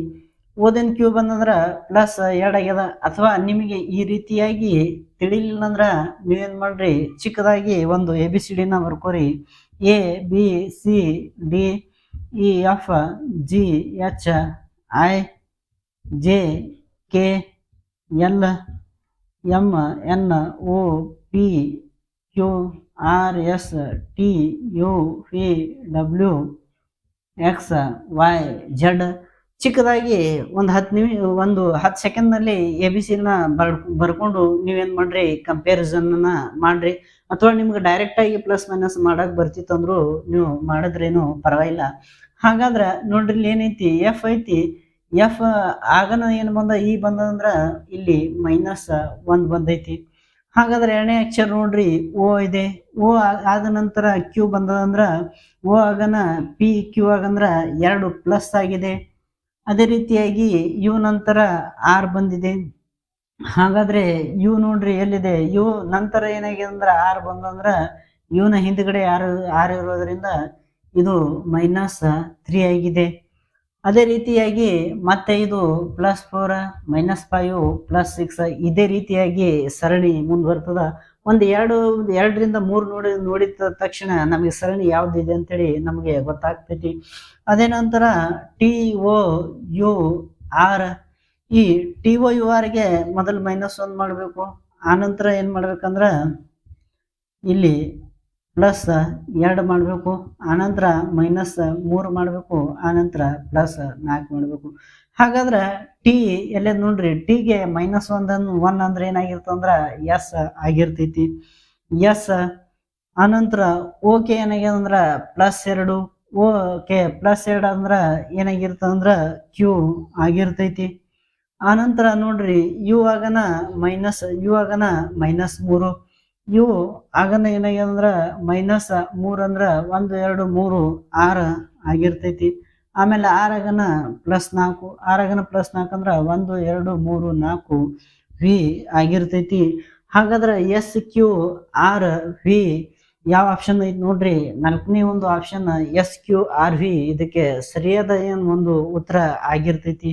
[SPEAKER 1] ಓದಿನ ಕ್ಯೂ ಬಂದಂದ್ರ +2 ಆಗ್ಯದ. ಅಥವಾ ನಿಮಗೆ ಈ ರೀತಿಯಾಗಿ ತಿಳಿಲಿಲ್ಲ ಅಂದ್ರ ನೀವೇನ್ ಮಾಡ್ರಿ, ಚಿಕ್ಕದಾಗಿ ಒಂದು ABCD ನ ಬರ್ಕೋರಿ. ABCDEFGHIJKLMNO M N O P Q R S T U V W X Y Z. ಚಿಕ್ಕದಾಗಿ ಒಂದು 10 ಸೆಕೆಂಡ್ನಲ್ಲಿ ಎ ಬಿ ಸಿನ ಬರ್ಕೊಂಡು ನೀವೇನು ಮಾಡ್ರಿ ಕಂಪ್ಯಾರಿಸನ್ನ ಮಾಡ್ರಿ. ಅಥವಾ ನಿಮ್ಗೆ ಡೈರೆಕ್ಟಾಗಿ ಪ್ಲಸ್ ಮೈನಸ್ ಮಾಡಕ್ಕೆ ಬರ್ತಿತ್ತಂದ್ರು ನೀವು ಮಾಡಿದ್ರೇನು ಪರವಾಗಿಲ್ಲ. ಹಾಗಾದ್ರೆ ನೋಡ್ರಿ ಇಲ್ಲಿ ಏನೈತಿ, ಎಫ್ ಐತಿ. ಎಫ್ ಆಗನ ಏನು ಬಂದ ಇ ಬಂದಂದ್ರೆ ಇಲ್ಲಿ -1 ಬಂದೈತಿ. ಹಾಗಾದ್ರೆ ಎರಡನೇ ಅಕ್ಷರ ನೋಡ್ರಿ ಓ ಇದೆ. ಓ ಆದ ನಂತರ ಕ್ಯೂ ಬಂದದಂದ್ರ ಓ ಆಗನ ಪಿ ಕ್ಯೂ ಆಗಂದ್ರ 2 ಪ್ಲಸ್ ಆಗಿದೆ. ಅದೇ ರೀತಿಯಾಗಿ ಯು ನಂತರ ಆರ್ ಬಂದಿದೆ. ಹಾಗಾದ್ರೆ ಯು ನೋಡ್ರಿ ಎಲ್ಲಿದೆ, ಯು ನಂತರ ಏನಾಗಿದೆ ಅಂದ್ರೆ ಆರ್ ಬಂದಂದ್ರ ಯುನ ಹಿಂದ್ಗಡೆ ಆರ್ ಇರೋದ್ರಿಂದ ಇದು -3 ಆಗಿದೆ. ಅದೇ ರೀತಿಯಾಗಿ ಮತ್ತೆ ಇದು +4 -5 +6 ಇದೇ ರೀತಿಯಾಗಿ ಸರಣಿ ಮುಂದುವರ್ತದ. ಒಂದು 2ರಿಂದ 3 ನೋಡಿದ ತಕ್ಷಣ ನಮಗೆ ಸರಣಿ ಯಾವ್ದಿದೆ ಅಂತೇಳಿ ನಮಗೆ ಗೊತ್ತಾಗ್ತೈತಿ. ಅದೇ ನಂತರ ಟಿ ಒ ಯು ಆರ್. ಈ ಟಿ ಒ ಯು ಆರ್ಗೆ ಮೊದಲು -1 ಮಾಡಬೇಕು. ಆನಂತರ ಏನು ಮಾಡ್ಬೇಕಂದ್ರ ಇಲ್ಲಿ +2 ಮಾಡಬೇಕು. ಆನಂತರ -3 ಮಾಡಬೇಕು. ಆನಂತರ +4 ಮಾಡಬೇಕು. ಹಾಗಾದ್ರೆ ಟಿ ಎಲ್ಲೇ ನೋಡ್ರಿ, ಟಿಗೆ -1 ಅಂದ್ರೆ ಏನಾಗಿರ್ತಂದ್ರ ಎಸ್ ಆಗಿರ್ತೈತಿ. ಎಸ್ ಆನಂತರ ಓಕೆ ಏನಾಗ್ಯದಂದ್ರ +2. ಓಕೆ +2 ಅಂದ್ರ ಏನಾಗಿರ್ತಂದ್ರ ಕ್ಯೂ ಆಗಿರ್ತೈತಿ. ಆನಂತರ ನೋಡ್ರಿ ಯು ಆಗನ -3. ಯು ಆಗನ ಏನಾಗ್ಯದಂದ್ರ -3 ಅಂದ್ರ 1 2 3 6 ಆಗಿರ್ತೈತಿ. ಆಮೇಲೆ ಆರ್ ಆಗನ +4. ಆರ್ ಆಗನ +4 ಅಂದ್ರ 1 2 3 4 ವಿ ಆಗಿರ್ತೈತಿ. ಹಾಗಾದ್ರೆ ಎಸ್ ಕ್ಯೂ ಆರ್ ವಿ ಯಾವ ಆಪ್ಷನ್ ಐತಿ ನೋಡ್ರಿ, 4ನೇ ಒಂದು option S Q R V ಇದಕ್ಕೆ ಸರಿಯಾದ ಒಂದು ಉತ್ತರ ಆಗಿರ್ತೈತಿ.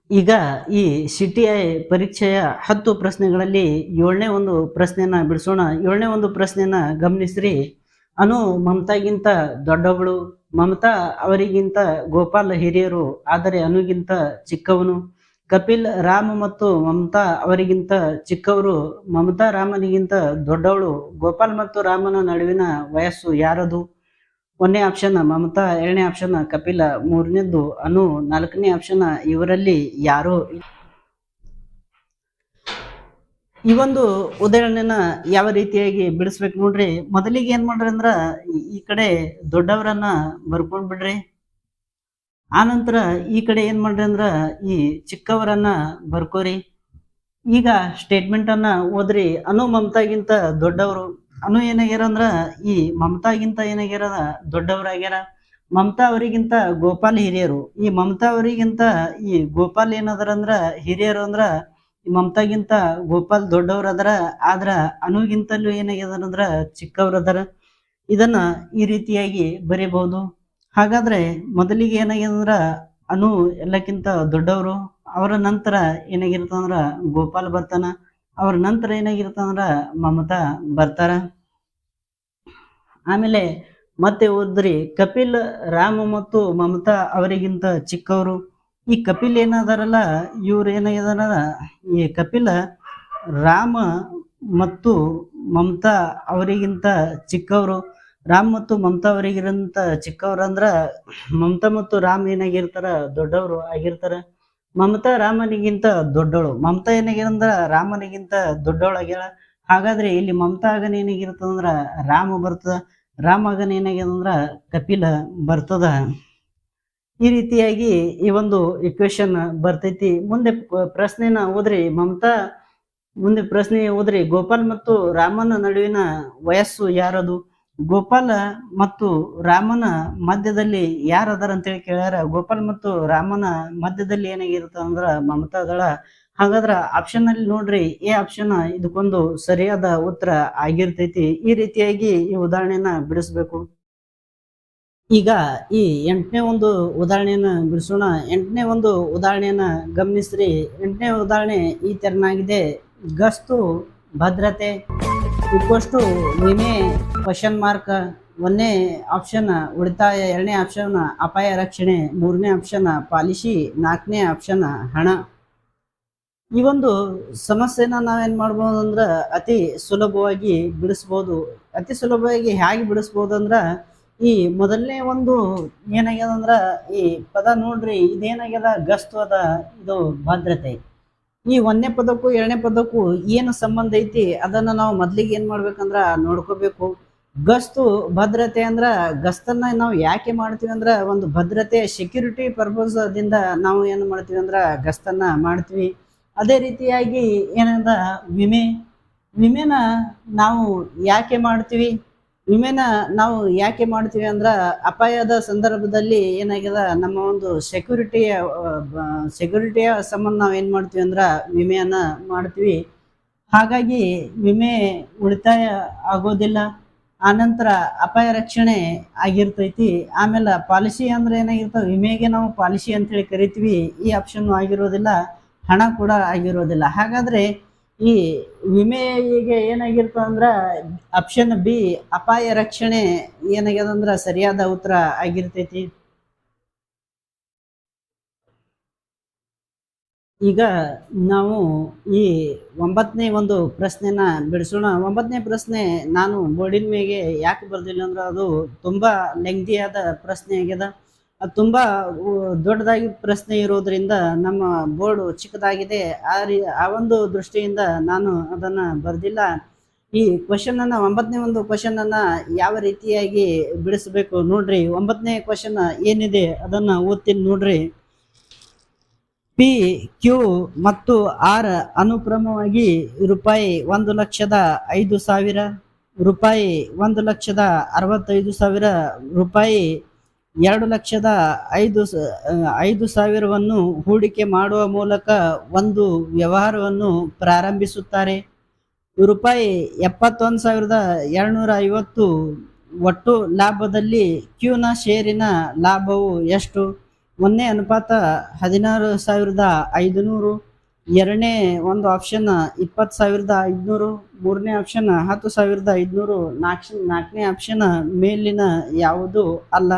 [SPEAKER 1] ಈಗ ಈ CTI ಪರೀಕ್ಷೆಯ 10 ಪ್ರಶ್ನೆಗಳಲ್ಲಿ 7ನೇ ಒಂದು ಪ್ರಶ್ನೆಯನ್ನ ಬಿಡಿಸೋಣ. 7ನೇ ಒಂದು ಪ್ರಶ್ನೆಯನ್ನ ಗಮನಿಸ್ರಿ. ಅನು ಮಮತಾಗಿಂತ ದೊಡ್ಡವಳು. ಮಮತಾ ಅವರಿಗಿಂತ ಗೋಪಾಲ್ ಹಿರಿಯರು, ಆದರೆ ಅನುಗಿಂತ ಚಿಕ್ಕವನು. ಕಪಿಲ್ ರಾಮ್ ಮತ್ತು ಮಮತಾ ಅವರಿಗಿಂತ ಚಿಕ್ಕವರು. ಮಮತಾ ರಾಮನಿಗಿಂತ ದೊಡ್ಡವಳು. ಗೋಪಾಲ್ ಮತ್ತು ರಾಮನ ನಡುವಿನ ವಯಸ್ಸು ಯಾರದು? 1ನೇ ಆಪ್ಷನ್ ಮಮತಾ, 2ನೇ ಆಪ್ಷನ್ ಕಪಿಲ, 3ನೇದ್ದು ಅನು, 4ನೇ ಆಪ್ಷನ್ ಇವರಲ್ಲಿ ಯಾರು? ಈ ಒಂದು ಉದಾಹರಣೆನ ಯಾವ ರೀತಿಯಾಗಿ ಬಿಡಿಸ್ಬೇಕು ನೋಡ್ರಿ. ಮೊದಲಿಗೆ ಏನ್ ಮಾಡ್ರಿ ಅಂದ್ರ ಈ ಕಡೆ ದೊಡ್ಡವರನ್ನ ಬರ್ಕೊಂಡ್ ಬಿಡ್ರಿ. ಆನಂತರ ಈ ಕಡೆ ಏನ್ ಮಾಡ್ರಿ ಅಂದ್ರ ಈ ಚಿಕ್ಕವರನ್ನ ಬರ್ಕೋರಿ. ಈಗ ಸ್ಟೇಟ್ಮೆಂಟ್ ಅನ್ನ ಓದ್ರಿ. ಅನು ಮಮತಾಗಿಂತ ದೊಡ್ಡವರು. ಅನು ಏನಾಗ್ಯಾರ ಅಂದ್ರ ಈ ಮಮತಾಗಿಂತ ಏನಾಗ್ಯಾರ ದೊಡ್ಡವರಾಗ್ಯಾರ. ಮಮತಾ ಅವರಿಗಿಂತ ಗೋಪಾಲ್ ಹಿರಿಯರು. ಈ ಮಮತಾ ಅವರಿಗಿಂತ ಈ ಗೋಪಾಲ್ ಏನದಾರ ಅಂದ್ರ ಹಿರಿಯರು ಅಂದ್ರ ಈ ಮಮತಾಗಿಂತ ಗೋಪಾಲ್ ದೊಡ್ಡವ್ರ ಅದರ. ಆದ್ರ ಅನುಗಿಂತಲೂ ಏನಾಗ್ಯದಾರ ಅಂದ್ರ ಚಿಕ್ಕವ್ರ ಅದರ. ಇದನ್ನ ಈ ರೀತಿಯಾಗಿ ಬರೀಬಹುದು. ಹಾಗಾದ್ರೆ ಮೊದಲಿಗೆ ಏನಾಗ್ಯದಂದ್ರ ಅನು ಎಲ್ಲಕ್ಕಿಂತ ದೊಡ್ಡವರು. ಅವರ ನಂತರ ಏನಾಗಿರ್ತಂದ್ರ ಗೋಪಾಲ್ ಬರ್ತಾನ. ಅವ್ರ ನಂತರ ಏನಾಗಿರ್ತಂದ್ರ ಮಮತಾ ಬರ್ತಾರ. ಆಮೇಲೆ ಮತ್ತೆ ಓದ್ರಿ, ಕಪಿಲ್ ರಾಮ್ ಮತ್ತು ಮಮತಾ ಅವರಿಗಿಂತ ಚಿಕ್ಕವರು. ಈ ಕಪಿಲ್ ಏನದಾರಲ್ಲ ಇವ್ರು ಏನಾಗಿದಾರ, ಈ ಕಪಿಲ ರಾಮ ಮತ್ತು ಮಮತಾ ಅವರಿಗಿಂತ ಚಿಕ್ಕವರು. ರಾಮ್ ಮತ್ತು ಮಮತಾ ಅವರಿಗಿಂತ ಚಿಕ್ಕವ್ರು ಅಂದ್ರ ಮಮತಾ ಮತ್ತು ರಾಮ್ ಏನಾಗಿರ್ತಾರ ದೊಡ್ಡವರು ಆಗಿರ್ತಾರ. ಮಮತಾ ರಾಮನಿಗಿಂತ ದೊಡ್ಡವಳು. ಮಮತಾ ಏನಾಗಿರಂದ್ರ ರಾಮನಿಗಿಂತ ದೊಡ್ಡವಳಾಗ್ಯಾಳ. ಹಾಗಾದ್ರೆ ಇಲ್ಲಿ ಮಮತಾ ಆಗನ ಏನಾಗಿರ್ತದಂದ್ರ ರಾಮ ಬರ್ತದ. ರಾಮ ಆಗನ ಏನಾಗ್ಯದಂದ್ರ ಕಪಿಲ ಬರ್ತದ. ಈ ರೀತಿಯಾಗಿ ಈ ಒಂದು ಇಕ್ವೇಶನ್ ಬರ್ತೈತಿ. ಮುಂದೆ ಪ್ರಶ್ನೆನ ಓದ್ರಿ. ಮುಂದೆ ಪ್ರಶ್ನೆ ಓದ್ರಿ. ಗೋಪಾಲ್ ಮತ್ತು ರಾಮನ ನಡುವಿನ ವಯಸ್ಸು ಯಾರದು? ಗೋಪಾಲ ಮತ್ತು ರಾಮನ ಮಧ್ಯದಲ್ಲಿ ಯಾರದಾರ ಅಂತೇಳಿ ಕೇಳ್ಯಾರ. ಗೋಪಾಲ್ ಮತ್ತು ರಾಮನ ಮಧ್ಯದಲ್ಲಿ ಏನಾಗಿರ್ತದ ಅಂದ್ರ ಮಮತಾ ಅದಳ. ಹಾಗಾದ್ರ ಆಪ್ಷನ್ ಅಲ್ಲಿ ನೋಡ್ರಿ, ಎ ಆಪ್ಷನ್ ಇದಕ್ಕೊಂದು ಸರಿಯಾದ ಉತ್ತರ ಆಗಿರ್ತೈತಿ. ಈ ರೀತಿಯಾಗಿ ಈ ಉದಾಹರಣೆಯನ್ನ ಬಿಡಿಸ್ಬೇಕು. ಈಗ ಈ 8ನೇ ಒಂದು ಉದಾಹರಣೆಯನ್ನ ಬಿಡಿಸೋಣ. 8ನೇ ಒಂದು ಉದಾಹರಣೆಯನ್ನ ಗಮನಿಸ್ರಿ. 8ನೇ ಉದಾಹರಣೆ ಈ ತೆರನಾಗಿದೆ. ಗಸ್ತು ಭದ್ರತೆ ಇಕ್ವಷ್ಟು ವಿಮೆ ? 1ನೇ ಆಪ್ಷನ್ ಉಳಿತಾಯ, 2ನೇ ಆಪ್ಷನ್ ಅಪಾಯ ರಕ್ಷಣೆ, 3ನೇ ಆಪ್ಷನ್ ಪಾಲಿಸಿ, 4ನೇ ಆಪ್ಷನ್ ಹಣ. ಈ ಒಂದು ಸಮಸ್ಯೆನ ನಾವೇನ್ ಮಾಡ್ಬೋದು ಅಂದ್ರ ಅತಿ ಸುಲಭವಾಗಿ ಬಿಡಿಸ್ಬೋದು. ಅತಿ ಸುಲಭವಾಗಿ ಹೇಗೆ ಬಿಡಿಸ್ಬೋದು ಅಂದ್ರ ಈ ಮೊದಲನೇ ಒಂದು ಏನಾಗ್ಯದ ಅಂದ್ರ ಈ ಪದ ನೋಡ್ರಿ, ಇದೇನಾಗ್ಯದ ಗಸ್ತು ಅದ, ಇದು ಭದ್ರತೆ. ಈ ಒಂದನೇ ಪದಕ್ಕೂ ಎರಡನೇ ಪದಕ್ಕೂ ಏನು ಸಂಬಂಧ ಐತಿ ಅದನ್ನ ನಾವು ಮೊದ್ಲಿಗೆ ಏನ್ ಮಾಡ್ಬೇಕಂದ್ರ ನೋಡ್ಕೋಬೇಕು. ಗಸ್ತು ಭದ್ರತೆ ಅಂದ್ರ ಗಸ್ತನ್ನ ನಾವು ಯಾಕೆ ಮಾಡ್ತೀವಿ ಅಂದ್ರ ಒಂದು ಭದ್ರತೆ ಸೆಕ್ಯೂರಿಟಿ ಪರ್ಪಸ್ ದಿಂದ ನಾವು ಏನು ಮಾಡ್ತೀವಿ ಅಂದ್ರ ಗಸ್ತನ್ನ ಮಾಡ್ತೀವಿ. ಅದೇ ರೀತಿಯಾಗಿ ಏನಂದ ವಿಮೆನ ನಾವು ಯಾಕೆ ಮಾಡ್ತೀವಿ, ವಿಮೆನ ನಾವು ಯಾಕೆ ಮಾಡ್ತೀವಿ ಅಂದ್ರ ಅಪಾಯದ ಸಂದರ್ಭದಲ್ಲಿ ಏನಾಗ್ಯದ ನಮ್ಮ ಒಂದು ಸೆಕ್ಯೂರಿಟಿಯ ಸಂಬಂಧ ನಾವು ಏನ್ ಮಾಡ್ತೀವಿ ಅಂದ್ರ ವಿಮೆಯನ್ನ ಮಾಡ್ತೀವಿ. ಹಾಗಾಗಿ ವಿಮೆ ಉಳಿತಾಯ ಆಗೋದಿಲ್ಲ. ಆನಂತರ ಅಪಾಯ ರಕ್ಷಣೆ ಆಗಿರ್ತೈತಿ. ಆಮೇಲೆ ಪಾಲಿಸಿ ಅಂದ್ರೆ ಏನಾಗಿರ್ತಾವ, ವಿಮೆಗೆ ನಾವು ಪಾಲಿಸಿ ಅಂತೇಳಿ ಕರಿತೀವಿ. ಈ ಆಪ್ಷನ್ ಆಗಿರೋದಿಲ್ಲ, ಹಣ ಕೂಡ ಆಗಿರೋದಿಲ್ಲ. ಹಾಗಾದ್ರೆ ಈ ವಿಮೆಗೆ ಏನಾಗಿರ್ತದ ಅಂದ್ರ ಆಪ್ಷನ್ ಬಿ ಅಪಾಯ ರಕ್ಷಣೆ ಏನಾಗ್ಯದಂದ್ರ ಸರಿಯಾದ ಉತ್ತರ ಆಗಿರ್ತೈತಿ. ಈಗ ನಾವು ಈ 9ನೇ ಒಂದು ಪ್ರಶ್ನೆನ ಬಿಡಿಸೋಣ. 9ನೇ ಪ್ರಶ್ನೆ ನಾನು ಬೋರ್ಡಿನ ಮೇಲೆ ಯಾಕೆ ಬರ್ದಿಲ್ಲ ಅಂದ್ರೆ ಅದು ತುಂಬಾ ಲೆಂಗ್ದಿಯಾದ ಪ್ರಶ್ನೆ ಆಗ್ಯದ. ಅದು ತುಂಬಾ ದೊಡ್ಡದಾಗಿ ಪ್ರಶ್ನೆ ಇರೋದ್ರಿಂದ ನಮ್ಮ ಬೋರ್ಡ್ ಚಿಕ್ಕದಾಗಿದೆ. ಆ ಒಂದು ದೃಷ್ಟಿಯಿಂದ ನಾನು ಅದನ್ನ ಬರ್ದಿಲ್ಲ. ಈ ಕ್ವಶನ್ ಅನ್ನ 9ನೇ ಒಂದು ಕ್ವಶನ್ ಅನ್ನ ಯಾವ ರೀತಿಯಾಗಿ ಬಿಡಿಸಬೇಕು ನೋಡ್ರಿ. 9ನೇ ಕ್ವಶನ್ ಏನಿದೆ ಅದನ್ನ ಓದ್ತೀನಿ ನೋಡ್ರಿ. ಪಿ, ಕ್ಯೂ ಮತ್ತು ಆರ್ ಅನುಕ್ರಮವಾಗಿ ರೂಪಾಯಿ 1,05,000, ರೂಪಾಯಿ 1,65,000, ರೂಪಾಯಿ 2,05,000ವನ್ನು ಹೂಡಿಕೆ ಮಾಡುವ ಮೂಲಕ ಒಂದು ವ್ಯವಹಾರವನ್ನು ಪ್ರಾರಂಭಿಸುತ್ತಾರೆ. ರೂಪಾಯಿ 71,250 ಒಟ್ಟು ಲಾಭದಲ್ಲಿ ಕ್ಯೂನ ಷೇರಿನ ಲಾಭವು ಎಷ್ಟು? 1ನೇ ಅನುಪಾತ 16,500, ಎರಡನೇ ಒಂದು ಆಪ್ಷನ್ 20,500, ಮೂರನೇ ಆಪ್ಷನ್ 10,500, ನಾಲ್ಕನೇ ಆಪ್ಷನ್ ಮೇಲಿನ ಯಾವುದು ಅಲ್ಲ.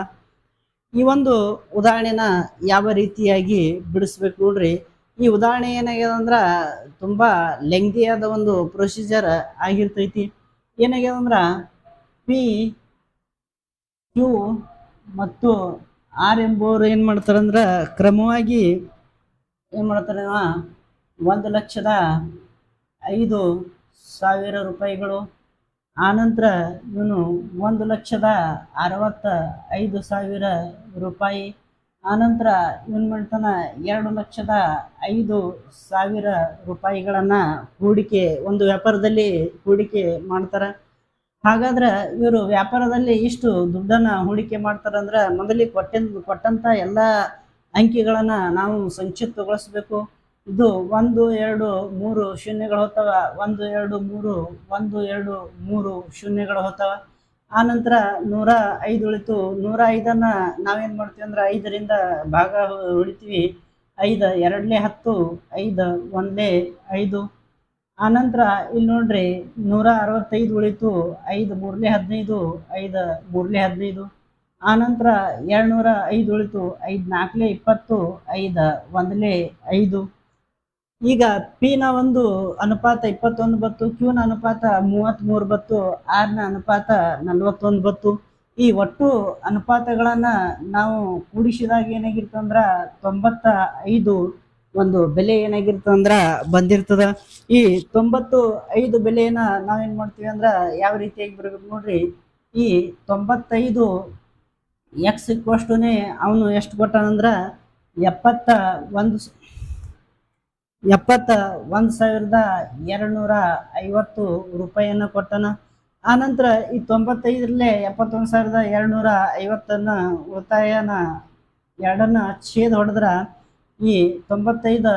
[SPEAKER 1] ಈ ಒಂದು ಉದಾಹರಣೆನ ಯಾವ ರೀತಿಯಾಗಿ ಬಿಡಿಸ್ಬೇಕು ನೋಡ್ರಿ. ಈ ಉದಾಹರಣೆ ಏನಾಗ್ಯದ ಅಂದ್ರ ತುಂಬಾ ಲೆಂಗ್ದಿಯಾದ ಒಂದು ಪ್ರೊಸೀಜರ್ ಆಗಿರ್ತೈತಿ. ಏನಾಗ್ಯದ ಅಂದ್ರ ಪಿ, ಕ್ಯೂ ಮತ್ತು ಆರ್ ಎಂಬುವರು ಏನ್ ಮಾಡ್ತಾರಂದ್ರ ಕ್ರಮವಾಗಿ ಏನ್ ಮಾಡ್ತಾರೆ, 1,05,000 ರೂಪಾಯಿಗಳು. ಆನಂತರ ಇವನು 1,65,000 ರೂಪಾಯಿ. ಆನಂತರ ಇವನ್ ಮಾಡ್ತಾನ 2,05,000 ರೂಪಾಯಿಗಳನ್ನ ಹೂಡಿಕೆ ಒಂದು ವ್ಯಾಪಾರದಲ್ಲಿ ಹೂಡಿಕೆ ಮಾಡ್ತಾರ. ಹಾಗಾದ್ರೆ ಇವರು ವ್ಯಾಪಾರದಲ್ಲಿ ಇಷ್ಟು ದುಡ್ಡನ್ನ ಹೂಡಿಕೆ ಮಾಡ್ತಾರಂದ್ರ ಮೊದಲಿಗೆ ಕೊಟ್ಟಂತ ಎಲ್ಲ ಅಂಕಿಗಳನ್ನ ನಾವು ಸಂಕ್ಷಿಪ್ತಗೊಳಿಸ್ಬೇಕು. ಇದು 1 2 3 ಶೂನ್ಯಗಳು ಹೋಗ್ತಾವ, 1 2 3 1 2 3 ಶೂನ್ಯಗಳು ಹೋಗ್ತಾವ. ಆನಂತರ 105 ಉಳಿತು. 105ಅನ್ನ ನಾವೇನ್ ಮಾಡ್ತೀವಿ ಅಂದ್ರೆ 5ರಿಂದ ಭಾಗ ಉಳಿತೀವಿ. 5 2ಲೆ 10, 5 1ಲೆ 5. ಆನಂತರ ಇಲ್ಲಿ ನೋಡ್ರಿ 165 ಉಳಿತು. 5 3ಲೆ 15, 5 3ಲೆ 15. ಆನಂತರ 205 ಉಳಿತು. 5 4ಲೆ 20, 5 1ಲೆ 5. ಈಗ ಪಿನ ಒಂದು ಅನುಪಾತ 21 ಬತ್ತು, ಕ್ಯೂನ ಅನುಪಾತ 33 ಬತ್ತು, ಆರ್ನ ಅನುಪಾತ 41 ಬತ್ತು. ಈ ಒಟ್ಟು ಅನುಪಾತಗಳನ್ನ ನಾವು ಕೂಡಿಸಿದಾಗ ಏನಾಗಿರ್ತಂದ್ರ 95 ಒಂದು ಬೆಲೆ ಏನಾಗಿರ್ತಂದ್ರ ಬಂದಿರ್ತದ. ಈ 95 ಬೆಲೆಯನ್ನ ನಾವೇನ್ ಮಾಡ್ತೀವಿ ಅಂದ್ರ ಯಾವ ರೀತಿಯಾಗಿ ಬರ್ಬೇಕು ನೋಡ್ರಿ. ಈ 95 ಎಕ್ಸ್ ಇಕ್ವಷ್ಟುನೆ ಅವನು ಎಷ್ಟು ಕೊಟ್ಟಾನಂದ್ರ 71,250 ರೂಪಾಯಿಯನ್ನ ಕೊಟ್ಟನ. ಆನಂತರ ಈ 95ರಲ್ಲೇ 71,250 ಉಳಿತಾಯನ ಎರಡನ್ನ ಛೇದ ಹೊಡೆದ್ರ ಈ 95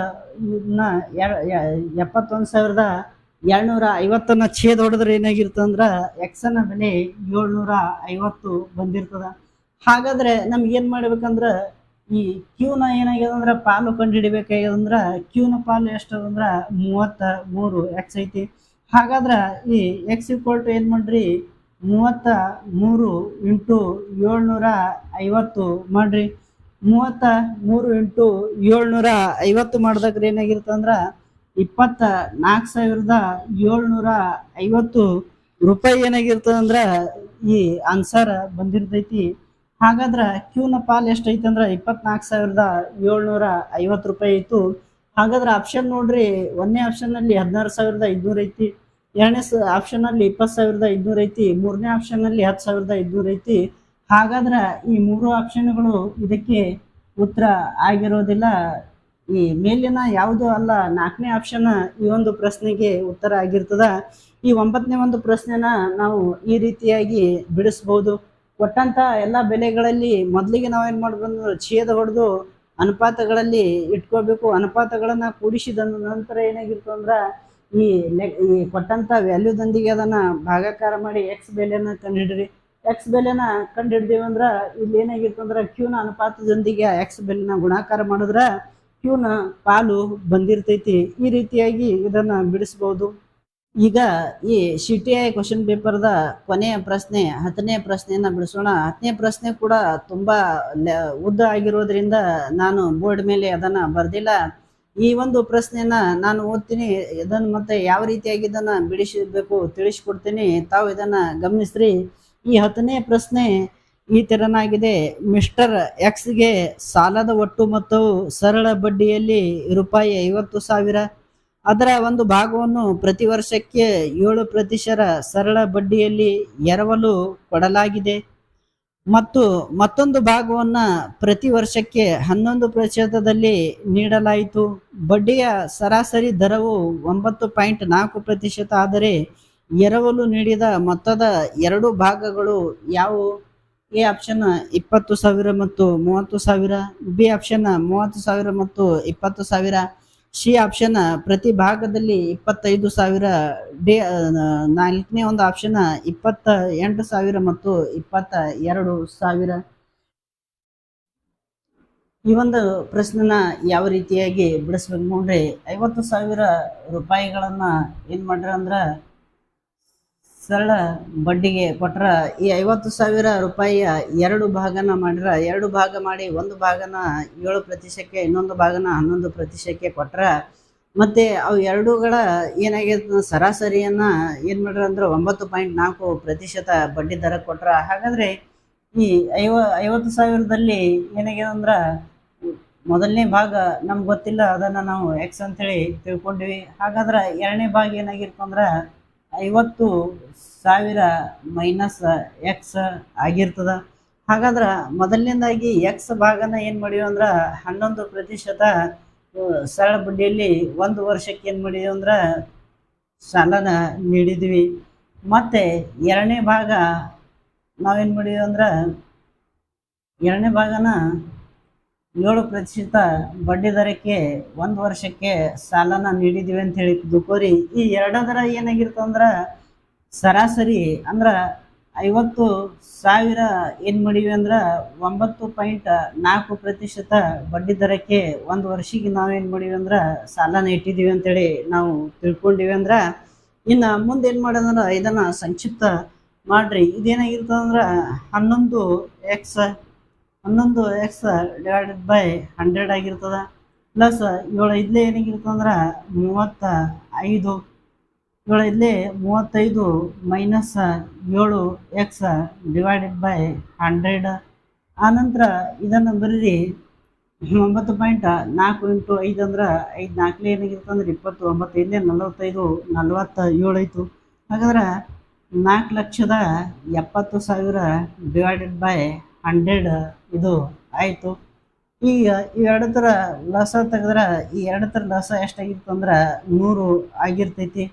[SPEAKER 1] 71,250 ಛೇದ ಹೊಡೆದ್ರೆ ಏನಾಗಿರ್ತಂದ್ರ ಎಕ್ಸನ ಬೆಲೆ 750 ಬಂದಿರ್ತದ. ಹಾಗಾದ್ರೆ ನಮ್ಗೆ ಏನ್ ಮಾಡ್ಬೇಕಂದ್ರ ಈ ಕ್ಯೂನ ಏನಾಗ್ಯದಂದ್ರ ಪಾಲು ಕಂಡು ಹಿಡಿಬೇಕಾಗ್ಯದಂದ್ರ ಕ್ಯೂನ ಪಾಲು ಎಷ್ಟದಂದ್ರ 33 ಎಕ್ಸ್ ಐತಿ. ಹಾಗಾದ್ರ ಈ ಎಕ್ಸ್ ಈಕ್ವಲ್ ಟು ಏನ್ ಮಾಡ್ರಿ 33 ಇಂಟು 750 ಮಾಡ್ರಿ. 33 ಇಂಟು 750 ಮಾಡಿದಾಗ್ರೆ ಏನಾಗಿರ್ತಂದ್ರ 24,750 ಏನಾಗಿರ್ತದೆ ಅಂದ್ರೆ ಈ ಆನ್ಸರ್ ಬಂದಿರ್ತೈತಿ. ಹಾಗಾದ್ರೆ ಕ್ಯೂನ ಪಾಲ್ ಎಷ್ಟೈತಿ ಅಂದ್ರೆ 24,750 ಇತ್ತು. ಹಾಗಾದ್ರೆ ಆಪ್ಷನ್ ನೋಡ್ರಿ, ಒಂದನೇ ಆಪ್ಷನ್ ಅಲ್ಲಿ 16,500 ಐತಿ, ಎರಡನೇ ಆಪ್ಷನ್ ಅಲ್ಲಿ 20,500 ಐತಿ, ಮೂರನೇ ಆಪ್ಷನ್ ಅಲ್ಲಿ 10,500 ಐತಿ. ಹಾಗಾದ್ರೆ ಈ ಮೂರು ಆಪ್ಷನ್ಗಳು ಇದಕ್ಕೆ ಉತ್ತರ ಆಗಿರೋದಿಲ್ಲ. ಈ ಮೇಲಿನ ಯಾವುದು ಅಲ್ಲ, ನಾಲ್ಕನೇ ಆಪ್ಷನ್ ಈ ಒಂದು ಪ್ರಶ್ನೆಗೆ ಉತ್ತರ ಆಗಿರ್ತದ. ಈ 9ನೇ ಒಂದು ಪ್ರಶ್ನೆನ ನಾವು ಈ ರೀತಿಯಾಗಿ ಬಿಡಿಸಬಹುದು. ಕೊಟ್ಟಂತ ಎಲ್ಲ ಬೆಲೆಗಳಲ್ಲಿ ಮೊದಲಿಗೆ ನಾವೇನ್ ಮಾಡ್ಬೋದು, ಛೇದ ಹೊಡೆದು ಅನುಪಾತಗಳಲ್ಲಿ ಇಟ್ಕೋಬೇಕು. ಅನುಪಾತಗಳನ್ನ ಕೂಡಿಸಿದ ನಂತರ ಏನಾಗಿರ್ತದೆ ಅಂದ್ರ ಈ ಕೊಟ್ಟಂತ ವ್ಯಾಲ್ಯೂದೊಂದಿಗೆ ಅದನ್ನ ಭಾಗಾಕಾರ ಮಾಡಿ ಎಕ್ಸ್ ಬೆಲೆಯನ್ನ ಕಂಡುಹಿಡ್ರಿ. ಎಕ್ಸ್ ಬೆಲೆನ ಕಂಡು ಹಿಡ್ದೇವಿ ಅಂದ್ರ ಇಲ್ಲಿ ಏನಾಗಿರ್ತಂದ್ರ ಕ್ಯೂನ ಅನುಪಾತದೊಂದಿಗೆ ಎಕ್ಸ್ ಬೆಲೆನ ಗುಣಾಕಾರ ಮಾಡಿದ್ರ ಕ್ಯೂನ ಪಾಲು ಬಂದಿರ್ತೈತಿ. ಈ ರೀತಿಯಾಗಿ ಇದನ್ನ ಬಿಡಿಸಬಹುದು. ಈಗ ಈ CTI ಕ್ವಶನ್ ಪೇಪರ್ದ ಕೊನೆಯ ಪ್ರಶ್ನೆ 10ನೇ ಪ್ರಶ್ನೆಯನ್ನ ಬಿಡಿಸೋಣ. 10ನೇ ಪ್ರಶ್ನೆ ಕೂಡ ತುಂಬಾ ಉದ್ದ ಆಗಿರೋದ್ರಿಂದ ನಾನು ಬೋರ್ಡ್ ಮೇಲೆ ಅದನ್ನ ಬರ್ದಿಲ್ಲ. ಈ ಒಂದು ಪ್ರಶ್ನೆಯನ್ನ ನಾನು ಓದ್ತೀನಿ, ಇದನ್ನ ಮತ್ತೆ ಯಾವ ರೀತಿಯಾಗಿ ಇದನ್ನ ಬಿಡಿಸಬೇಕು ತಿಳಿಸ್ಕೊಡ್ತೀನಿ, ತಾವು ಇದನ್ನ ಗಮನಿಸ್ರಿ. ಈ 10ನೇ ಪ್ರಶ್ನೆ ಈ ತೆರನಾಗಿದೆ. ಮಿಸ್ಟರ್ ಎಕ್ಸ್ಗೆ ಸಾಲದ ಒಟ್ಟು ಮೊತ್ತವು ಸರಳ ಬಡ್ಡಿಯಲ್ಲಿ ₹50,000. ಅದರ ಒಂದು ಭಾಗವನ್ನು ಪ್ರತಿ ವರ್ಷಕ್ಕೆ 7% ಸರಳ ಬಡ್ಡಿಯಲ್ಲಿ ಎರವಲು ಕೊಡಲಾಗಿದೆ ಮತ್ತು ಮತ್ತೊಂದು ಭಾಗವನ್ನ ಪ್ರತಿ ವರ್ಷಕ್ಕೆ 11% ನೀಡಲಾಯಿತು. ಬಡ್ಡಿಯ ಸರಾಸರಿ ದರವು 9.4% ಆದರೆ ಎರವಲು ನೀಡಿದ ಮೊತ್ತದ ಎರಡು ಭಾಗಗಳು ಯಾವುವು? ಎ ಆಪ್ಷನ್ 20,000 ಮತ್ತು 30,000, ಬಿ ಆಪ್ಷನ್ 30,000 ಮತ್ತು 20,000, ಸಿ ಆಪ್ಷನ್ ಪ್ರತಿ ಭಾಗದಲ್ಲಿ 25,000, ಡಿ 4ನೇ ಒಂದು ಆಪ್ಷನ್ 28,000 ಮತ್ತು 22,000. ಈ ಒಂದು ಪ್ರಶ್ನೆನ ಯಾವ ರೀತಿಯಾಗಿ ಬಿಡಿಸ್ಬೇಕು ನೋಡ್ರಿ. 50,000 ರೂಪಾಯಿಗಳನ್ನ ಏನ್ ಮಾಡ್ರ ಅಂದ್ರ ಸರಳ ಬಡ್ಡಿಗೆ ಕೊಟ್ರ. ಈ 50,000 ರೂಪಾಯಿಯ ಎರಡು ಭಾಗನ ಮಾಡ್ರ. ಎರಡು ಭಾಗ ಮಾಡಿ ಒಂದು ಭಾಗನ 7%, ಇನ್ನೊಂದು ಭಾಗನ 11% ಕೊಟ್ರ. ಮತ್ತೆ ಅವು ಎರಡುಗಳ ಏನಾಗಿರ್ತದ ಸರಾಸರಿಯನ್ನ ಏನ್ ಮಾಡ್ರ ಅಂದ್ರೆ 9.4% ಬಡ್ಡಿ ದರ ಕೊಟ್ರ. ಹಾಗಾದ್ರೆ ಈ 50,000ದಲ್ಲಿ ಏನಾಗಿದೆ ಅಂದ್ರ ಮೊದಲನೇ ಭಾಗ ನಮ್ಗೆ ಗೊತ್ತಿಲ್ಲ, ಅದನ್ನ ನಾವು ಎಕ್ಸ್ ಅಂತೇಳಿ ತಿಳ್ಕೊಂಡಿವಿ. ಹಾಗಾದ್ರೆ ಎರಡನೇ ಭಾಗ ಏನಾಗಿರ್ತಂದ್ರ 50,000 ಮೈನಸ್ ಎಕ್ಸ್ ಆಗಿರ್ತದ. ಹಾಗಾದ್ರ ಮೊದಲನೇದಾಗಿ ಎಕ್ಸ್ ಭಾಗನ ಏನ್ ಮಾಡಿವಿ ಅಂದ್ರ 11% ಸರಳ ಬಡ್ಡಿಯಲ್ಲಿ ಒಂದು ವರ್ಷಕ್ಕೆ ಏನ್ ಮಾಡಿದ್ವಿ ಅಂದ್ರ ಸಾಲನ ನೀಡಿದ್ವಿ. ಮತ್ತೆ ಎರಡನೇ ಭಾಗ ನಾವೇನ್ ಮಾಡಿದ್ವಿ ಅಂದ್ರ ಎರಡನೇ ಭಾಗನ 7% ಬಡ್ಡಿ ದರಕ್ಕೆ ಒಂದು ವರ್ಷಕ್ಕೆ ಸಾಲನ ನೀಡಿದ್ವಿ ಅಂತ ಹೇಳಿ ತಿಳ್ಕೊರಿ. ಈ ಎರಡರ ಏನಾಗಿರ್ತಂದ್ರ ಸರಾಸರಿ ಅಂದ್ರ 50,000 ಏನ್ ಮಾಡಿವಿ ಅಂದ್ರ 9.4% ಬಡ್ಡಿ ದರಕ್ಕೆ ಒಂದು ವರ್ಷಕ್ಕೆ ನಾವೇನ್ ಮಾಡಿವಿ ಅಂದ್ರ ಸಾಲನ ಇಟ್ಟಿದೀವಿ ಅಂತೇಳಿ ನಾವು ತಿಳ್ಕೊಂಡಿವಿ ಅಂದ್ರ ಇನ್ನ ಮುಂದೆ ಏನ್ ಮಾಡೋದಂದ್ರ ಇದನ್ನ ಸಂಕ್ಷಿಪ್ತ ಮಾಡ್ರಿ. ಇದೇನಾಗಿರ್ತದಂದ್ರ 11x ಡಿವೈಡೆಡ್ ಬೈ 100 ಆಗಿರ್ತದ. Plus 7 ಏನಾಗಿರ್ತದಂದ್ರ 35, 7 minus 7x divided by 100. ಆನಂತರ ಇದನ್ನ ಬರೀರಿ 9.4 ಇಂಟು 5 ಅಂದ್ರ 5 4 ಏನಾಗಿರ್ತಂದ್ರೆ 29, 45, 47 ಆಯ್ತು. ಹಾಗಾದ್ರೆ 4,70,000 ಡಿವೈಡೆಡ್ ಬೈ 100 ಇದು ಆಯ್ತು. ಈಗ ಇವೆರಡು ಥರ ಲಸ ತೆಗೆದ್ರ ಈ ಎರಡು ಥರ ಲಸ ಎಷ್ಟಾಗಿತ್ತು ಅಂದ್ರೆ 100 ಆಗಿರ್ತೈತಿ.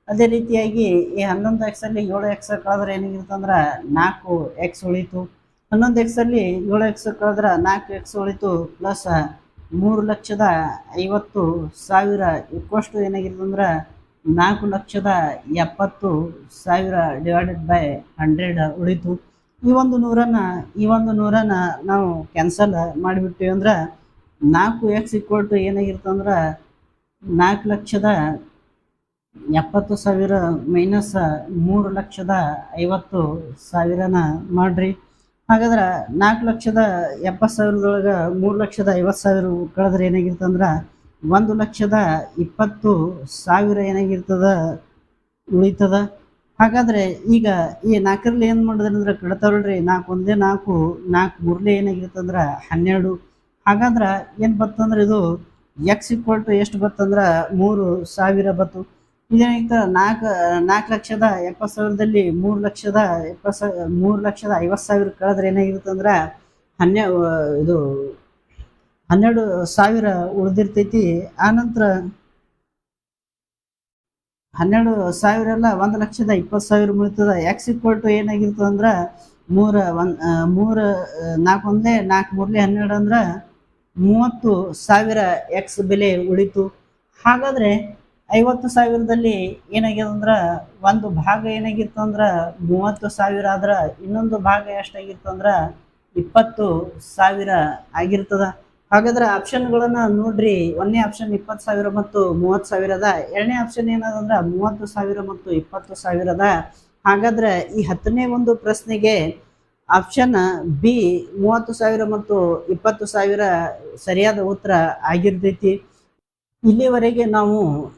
[SPEAKER 1] ಅದೇ ರೀತಿಯಾಗಿ ಈ 11x ಅಲ್ಲಿ 7x ಕಳೆದ್ರೆ ಏನಾಗಿರ್ತಂದ್ರೆ 4x ಉಳಿತು. 11x ಅಲ್ಲಿ 7x ಕಳೆದ್ರೆ 4x ಉಳಿತು. ಪ್ಲಸ್ 3,50,000 ಇಕ್ವಷ್ಟು ಏನಾಗಿರ್ತಂದ್ರೆ 4,70,000 ಡಿವೈಡೆಡ್ ಬೈ 100 ಉಳಿತು. ಈ ಒಂದು ನೂರನ್ನ ನಾವು ಕ್ಯಾನ್ಸಲ್ ಮಾಡಿಬಿಟ್ಟಿವಿ ಅಂದ್ರೆ 4x ಈಕ್ವಲ್ ಟು ಏನಾಗಿರ್ತಂದ್ರೆ 4,70,000 ಮೈನಸ್ 3,50,000ನ ಮಾಡ್ರಿ. ಹಾಗಾದ್ರೆ 4,70,000 3,50,000 ಕಳೆದ್ರೆ ಏನಾಗಿರ್ತಂದ್ರೆ 1,20,000 ಏನಾಗಿರ್ತದ ಉಳಿತದ. ಹಾಗಾದ್ರೆ ಈಗ ಈ 4ರಲ್ಲಿ ಏನು ಮಾಡಿದ್ರೆ ಅಂದ್ರೆ ಕಡ್ತಾವಲ್ರಿ, 4 ಒಂದೇ 4, 4 ಮೂರಲೆ ಏನಾಗಿರ್ತಂದ್ರೆ 12. ಹಾಗಾದ್ರೆ ಏನು ಬರ್ತಂದ್ರೆ ಇದು ಎಕ್ಸ್ ಈಕ್ವಲ್ ಟು ಎಷ್ಟು ಬರ್ತಂದ್ರೆ 3,000 ಬತ್ತು. ಇದೇನಾಗಿತ್ತು 4,70,000ದಲ್ಲಿ 3,50,000 ಕಳೆದ್ರೆ ಏನಾಗಿರ್ತಂದ್ರೆ 12,000 ಉಳಿದಿರ್ತೈತಿ. ಆನಂತರ 12,000 ಎಲ್ಲ 1,20,000 ಉಳಿತದ. ಎಕ್ಸ್ ಈಕ್ವಲ್ ಟು ಏನಾಗಿರ್ತದ ಅಂದ್ರೆ 4 ಒಂದೇ 4 ಮೂರಲೆ 12 ಅಂದ್ರೆ 30,000 ಎಕ್ಸ್ ಬೆಲೆ ಉಳಿತು. ಹಾಗಾದ್ರೆ 50,000ದಲ್ಲಿ ಏನಾಗ್ಯದ ಅಂದ್ರೆ ಒಂದು ಭಾಗ ಏನಾಗಿತ್ತು ಅಂದ್ರೆ 30,000 ಆದ್ರ ಇನ್ನೊಂದು ಭಾಗ ಎಷ್ಟಾಗಿತ್ತು ಅಂದ್ರೆ 20,000 ಆಗಿರ್ತದ. ಹಾಗಾದ್ರೆ ಆಪ್ಷನ್ಗಳನ್ನ ನೋಡ್ರಿ. ಒಂದನೇ ಆಪ್ಷನ್ 20,000 ಮತ್ತು 30,000 ಅದ. ಎರಡನೇ ಆಪ್ಷನ್ ಏನದಂದ್ರೆ 30,000 ಮತ್ತು 20,000 ಅದ. ಹಾಗಾದ್ರೆ ಈ 10ನೇ ಒಂದು ಪ್ರಶ್ನೆಗೆ ಆಪ್ಷನ್ ಬಿ 30,000 ಮತ್ತು 20,000 ಸರಿಯಾದ ಉತ್ತರ ಆಗಿರ್ತೈತಿ. ಇಲ್ಲಿವರೆಗೆ ನಾವು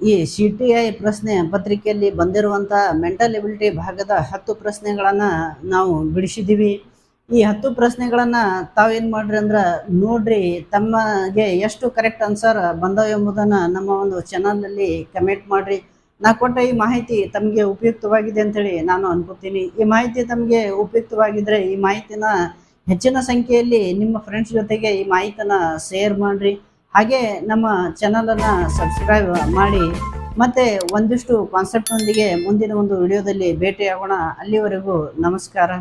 [SPEAKER 1] ಈ CTI ಪ್ರಶ್ನೆ ಪತ್ರಿಕೆಯಲ್ಲಿ ಬಂದಿರುವಂತ ಮೆಂಟಲ್ ಎಬಿಲಿಟಿ ಭಾಗದ 10 ಪ್ರಶ್ನೆಗಳನ್ನ ನಾವು ಬಿಡಿಸಿದ್ದೀವಿ. ಈ 10 ಪ್ರಶ್ನೆಗಳನ್ನ ತಾವೇನ್ ಮಾಡ್ರಿ ಅಂದ್ರ ನೋಡ್ರಿ, ತಮಗೆ ಎಷ್ಟು ಕರೆಕ್ಟ್ ಆನ್ಸರ್ ಬಂದವು ಎಂಬುದನ್ನ ನಮ್ಮ ಒಂದು ಚಾನಲ್ ನಲ್ಲಿ ಕಮೆಂಟ್ ಮಾಡ್ರಿ. ನಾ ಕೊಟ್ಟ ಈ ಮಾಹಿತಿ ತಮಗೆ ಉಪಯುಕ್ತವಾಗಿದೆ ಅಂತೇಳಿ ನಾನು ಅನ್ಕೋತೀನಿ. ಈ ಮಾಹಿತಿ ತಮಗೆ ಉಪಯುಕ್ತವಾಗಿದ್ರೆ ಈ ಮಾಹಿತಿನ ಹೆಚ್ಚಿನ ಸಂಖ್ಯೆಯಲ್ಲಿ ನಿಮ್ಮ ಫ್ರೆಂಡ್ಸ್ ಜೊತೆಗೆ ಈ ಮಾಹಿತಿನ ಶೇರ್ ಮಾಡ್ರಿ. ಹಾಗೆ ನಮ್ಮ ಚಾನಲನ್ನ ಸಬ್ಸ್ಕ್ರೈಬ್ ಮಾಡಿ. ಮತ್ತೆ ಒಂದಿಷ್ಟು ಕಾನ್ಸೆಪ್ಟ್ ನೊಂದಿಗೆ ಮುಂದಿನ ಒಂದು ವಿಡಿಯೋದಲ್ಲಿ ಭೇಟಿಯಾಗೋಣ. ಅಲ್ಲಿವರೆಗೂ ನಮಸ್ಕಾರ.